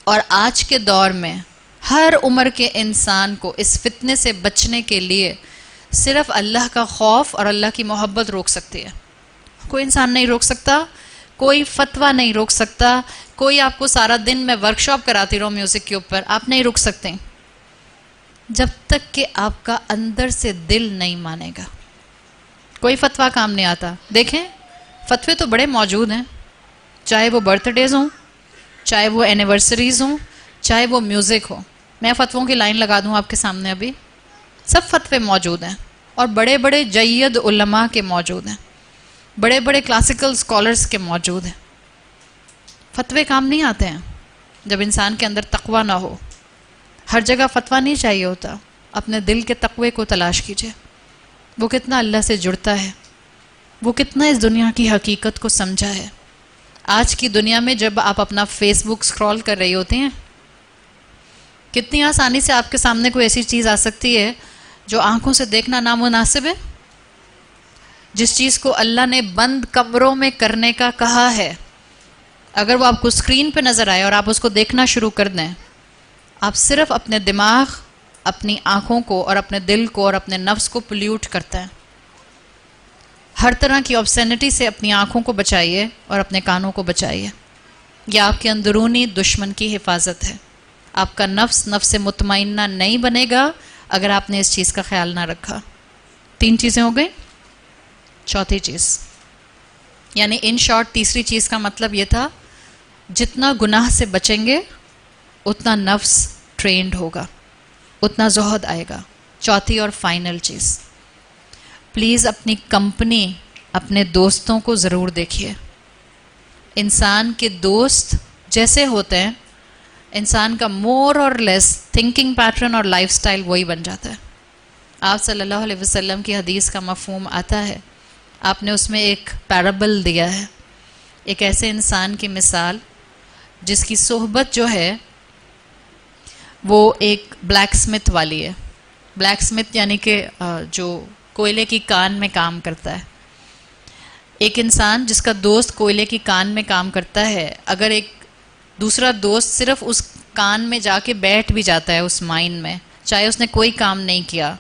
اور آج کے دور میں ہر عمر کے انسان کو اس فتنے سے بچنے کے لیے صرف اللہ کا خوف اور اللہ کی محبت روک سکتی ہے. کوئی انسان نہیں روک سکتا، کوئی فتویٰ نہیں روک سکتا، کوئی آپ کو سارا دن میں ورکشاپ کراتی رہو میوزک کے اوپر، آپ نہیں روک سکتے جب تک کہ آپ کا اندر سے دل نہیں مانے گا. کوئی فتویٰ کام نہیں آتا. دیکھیں فتوے تو بڑے موجود ہیں، چاہے وہ برتھ ڈیز ہوں، چاہے وہ اینیورسریز ہوں، چاہے وہ میوزک ہو. میں فتووں کی لائن لگا دوں آپ کے سامنے، ابھی سب فتوے موجود ہیں اور بڑے بڑے جید علماء کے موجود ہیں، بڑے بڑے کلاسیکل اسکالرس کے موجود ہیں. فتوے کام نہیں آتے ہیں جب انسان کے اندر تقویٰ نہ ہو. ہر جگہ فتویٰ نہیں چاہیے ہوتا. اپنے دل کے تقوی کو تلاش کیجئے. وہ کتنا اللہ سے جڑتا ہے، وہ کتنا اس دنیا کی حقیقت کو سمجھا ہے. آج کی دنیا میں جب آپ اپنا فیس بک اسکرول کر رہی ہوتی ہیں، کتنی آسانی سے آپ کے سامنے کوئی ایسی چیز آ سکتی ہے جو آنکھوں سے دیکھنا نامناسب ہے. جس چیز کو اللہ نے بند کمروں میں کرنے کا کہا ہے، اگر وہ آپ کو اسکرین پہ نظر آئے اور آپ اس کو دیکھنا شروع کر دیں، آپ صرف اپنے دماغ، اپنی آنکھوں کو اور اپنے دل کو اور اپنے نفس کو پلیوٹ کرتے ہیں. ہر طرح کی آبسینٹی سے اپنی آنکھوں کو بچائیے اور اپنے کانوں کو بچائیے. یہ آپ کے اندرونی دشمن کی حفاظت ہے. آپ کا نفس نفس مطمئنہ نہیں بنے گا اگر آپ نے اس چیز کا خیال نہ رکھا. 3 چیزیں ہو گئی. چوتھی چیز، یعنی ان شارٹ تیسری چیز کا مطلب یہ تھا جتنا گناہ سے بچیں گے اتنا نفس ٹرینڈ ہوگا، اتنا زہد آئے گا. چوتھی اور فائنل چیز، پلیز اپنی کمپنی، اپنے دوستوں کو ضرور دیکھیے. انسان کے دوست جیسے ہوتے ہیں، انسان کا مور اور لیس تھنکنگ پیٹرن اور لائف سٹائل وہی بن جاتا ہے. آپ صلی اللہ علیہ وسلم کی حدیث کا مفہوم آتا ہے. آپ نے اس میں ایک پیرابل دیا ہے، ایک ایسے انسان کی مثال جس کی صحبت جو ہے وہ ایک بلیک سمتھ والی ہے. بلیک سمتھ یعنی کہ جو کوئلے کی کان میں کام کرتا ہے. ایک انسان جس کا دوست کوئلے کی کان میں کام کرتا ہے، اگر ایک دوسرا دوست صرف اس کان میں جا کے بیٹھ بھی جاتا ہے اس مائن میں، چاہے اس نے کوئی کام نہیں کیا،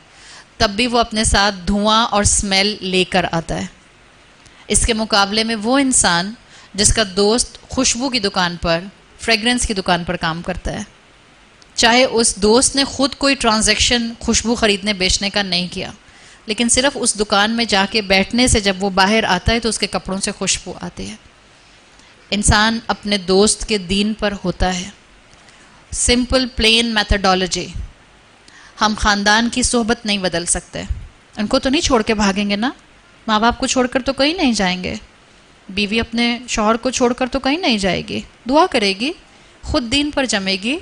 تب بھی وہ اپنے ساتھ دھواں اور سمیل لے کر آتا ہے. اس کے مقابلے میں وہ انسان جس کا دوست خوشبو کی دکان پر، فریگرنس کی دکان پر کام کرتا ہے، چاہے اس دوست نے خود کوئی ٹرانزیکشن خوشبو خریدنے بیچنے کا نہیں کیا، لیکن صرف اس دکان میں جا کے بیٹھنے سے جب وہ باہر آتا ہے تو اس کے کپڑوں سے خوشبو آتی ہے. انسان اپنے دوست کے دین پر ہوتا ہے. Simple plain methodology. ہم خاندان کی صحبت نہیں بدل سکتے. ان کو تو نہیں چھوڑ کے بھاگیں گے نا، ماں باپ کو چھوڑ کر تو کہیں نہیں جائیں گے، بیوی اپنے شوہر کو چھوڑ کر تو کہیں نہیں جائے گی، دعا کرے گی، خود دین پر جمے گی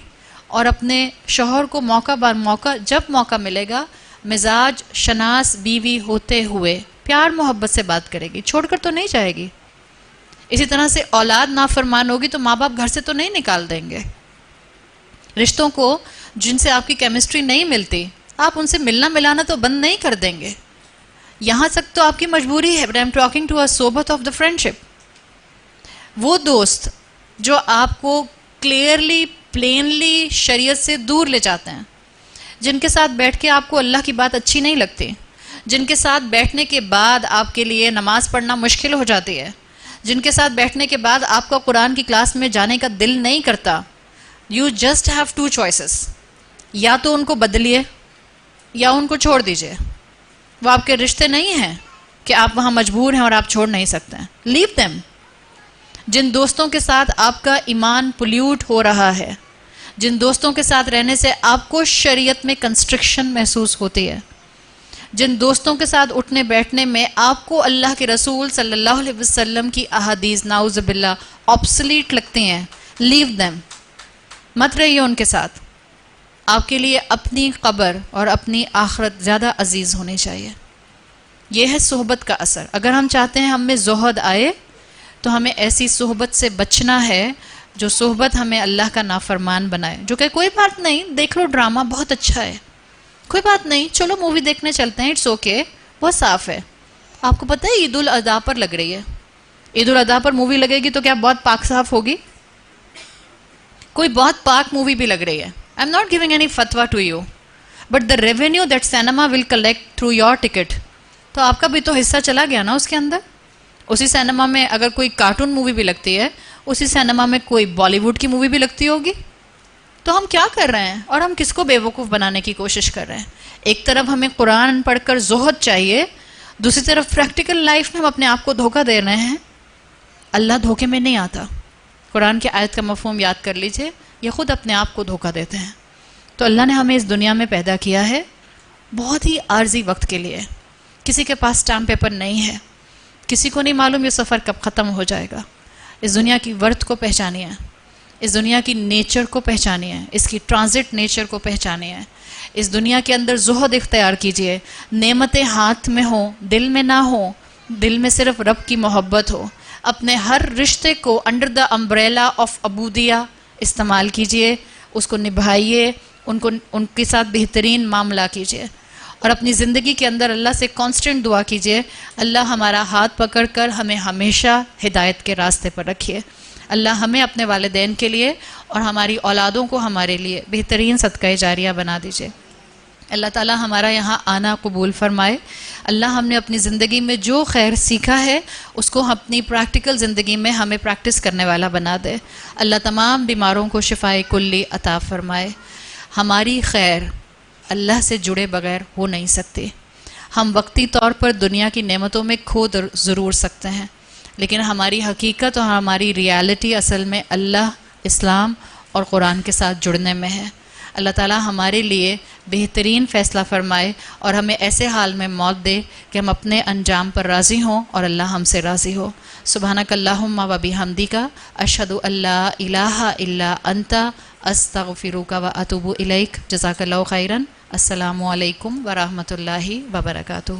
اور اپنے شوہر کو موقع بار موقع جب موقع ملے گا مزاج شناس بیوی ہوتے ہوئے پیار محبت سے بات کرے گی، چھوڑ کر تو نہیں جائے گی۔ اسی طرح سے اولاد نافرمان ہوگی تو ماں باپ گھر سے تو نہیں نکال دیں گے۔ رشتوں کو جن سے آپ کی کیمسٹری نہیں ملتی، آپ ان سے ملنا ملانا تو بند نہیں کر دیں گے۔ یہاں تک تو آپ کی مجبوری ہے، but I am talking to a صحبت آف دا فرینڈشپ۔ وہ دوست جو آپ کو کلیئرلی پلینلی شریعت سے دور لے جاتے ہیں، جن کے ساتھ بیٹھ کے آپ کو اللہ کی بات اچھی نہیں لگتی، جن کے ساتھ بیٹھنے کے بعد آپ کے لیے نماز پڑھنا مشکل ہو جاتی ہے، جن کے ساتھ بیٹھنے کے بعد آپ کا قرآن کی کلاس میں جانے کا دل نہیں کرتا، you just have two choices, یا تو ان کو بدلیے یا ان کو چھوڑ دیجئے۔ وہ آپ کے رشتے نہیں ہیں کہ آپ وہاں مجبور ہیں اور آپ چھوڑ نہیں سکتے ہیں، لیو دیم۔ جن دوستوں کے ساتھ آپ کا ایمان پولیوٹ ہو رہا ہے، جن دوستوں کے ساتھ رہنے سے آپ کو شریعت میں کنسٹرکشن محسوس ہوتی ہے، جن دوستوں کے ساتھ اٹھنے بیٹھنے میں آپ کو اللہ کے رسول صلی اللہ علیہ وسلم کی احادیث نعوذ باللہ آبسلیٹ لگتی ہیں، لیو دیم، مت رہیے ان کے ساتھ۔ آپ کے لیے اپنی قبر اور اپنی آخرت زیادہ عزیز ہونی چاہیے۔ یہ ہے صحبت کا اثر۔ اگر ہم چاہتے ہیں ہم میں زہد آئے تو ہمیں ایسی صحبت سے بچنا ہے جو صحبت ہمیں اللہ کا نافرمان بنائے، جو کہ کوئی بات نہیں، دیکھ لو ڈرامہ بہت اچھا ہے، کوئی بات نہیں، چلو مووی دیکھنے چلتے ہیں، اٹس اوکے، بہت صاف ہے۔ آپ کو پتہ ہے عید الاضحیٰ پر لگ رہی ہے، عید الاضحیٰ پر مووی لگے گی تو کیا بہت پاک صاف ہوگی؟ کوئی بہت پاک مووی بھی لگ رہی ہے۔ I'm not giving any fatwa to you, but the revenue that cinema will collect through your ticket، تو آپ کا بھی تو حصہ چلا گیا نا اس کے اندر۔ اسی سینما میں اگر کوئی کارٹون مووی بھی لگتی ہے، اسی سینما میں کوئی بالی ووڈ کی مووی بھی لگتی ہوگی، تو ہم کیا کر رہے ہیں اور ہم کس کو بیوقوف بنانے کی کوشش کر رہے ہیں؟ ایک طرف ہمیں قرآن پڑھ کر زہد چاہیے، دوسری طرف پریکٹیکل لائف میں ہم اپنے آپ کو دھوکہ دے رہے ہیں۔ اللہ دھوکے میں نہیں آتا۔ قرآن کی آیت کا مفہوم یاد کر لیجئے، یہ خود اپنے آپ کو دھوکہ دیتے ہیں۔ تو اللہ نے ہمیں اس دنیا میں پیدا کیا ہے بہت ہی عارضی وقت کے لیے۔ کسی کے پاس اسٹامپ پیپر نہیں ہے، کسی کو نہیں معلوم یہ سفر کب ختم ہو جائے گا۔ اس دنیا کی ورتھ کو پہچانی ہے، اس دنیا کی نیچر کو پہچانی ہے، اس کی ٹرانزٹ نیچر کو پہچانی ہے۔ اس دنیا کے اندر زہد اختیار کیجئے، نعمتیں ہاتھ میں ہوں، دل میں نہ ہوں، دل میں صرف رب کی محبت ہو۔ اپنے ہر رشتے کو انڈر دا امبریلا آف عبودیہ استعمال کیجئے، اس کو نبھائیے، ان کے ساتھ بہترین معاملہ کیجئے، اور اپنی زندگی کے اندر اللہ سے کانسٹنٹ دعا کیجئے، اللہ ہمارا ہاتھ پکڑ کر ہمیں ہمیشہ ہدایت کے راستے پر رکھیے۔ اللہ ہمیں اپنے والدین کے لیے اور ہماری اولادوں کو ہمارے لیے بہترین صدقہ جاریہ بنا دیجئے۔ اللہ تعالی ہمارا یہاں آنا قبول فرمائے۔ اللہ ہم نے اپنی زندگی میں جو خیر سیکھا ہے اس کو اپنی پریکٹیکل زندگی میں ہمیں پریکٹس کرنے والا بنا دے۔ اللہ تمام بیماروں کو شفائے کلی عطا فرمائے۔ ہماری خیر اللہ سے جڑے بغیر ہو نہیں سکتی۔ ہم وقتی طور پر دنیا کی نعمتوں میں کھو ضرور سکتے ہیں، لیکن ہماری حقیقت اور ہماری ریالٹی اصل میں اللہ، اسلام اور قرآن کے ساتھ جڑنے میں ہے۔ اللہ تعالیٰ ہمارے لیے بہترین فیصلہ فرمائے اور ہمیں ایسے حال میں موت دے کہ ہم اپنے انجام پر راضی ہوں اور اللہ ہم سے راضی ہو۔ سبحانک اللہم و بحمدک، اشہد ان لا الہ الا انت، استغفرک و اتوب الیک۔ جزاک اللہ خیرا۔ السلام علیکم ورحمۃ اللہ وبرکاتہ۔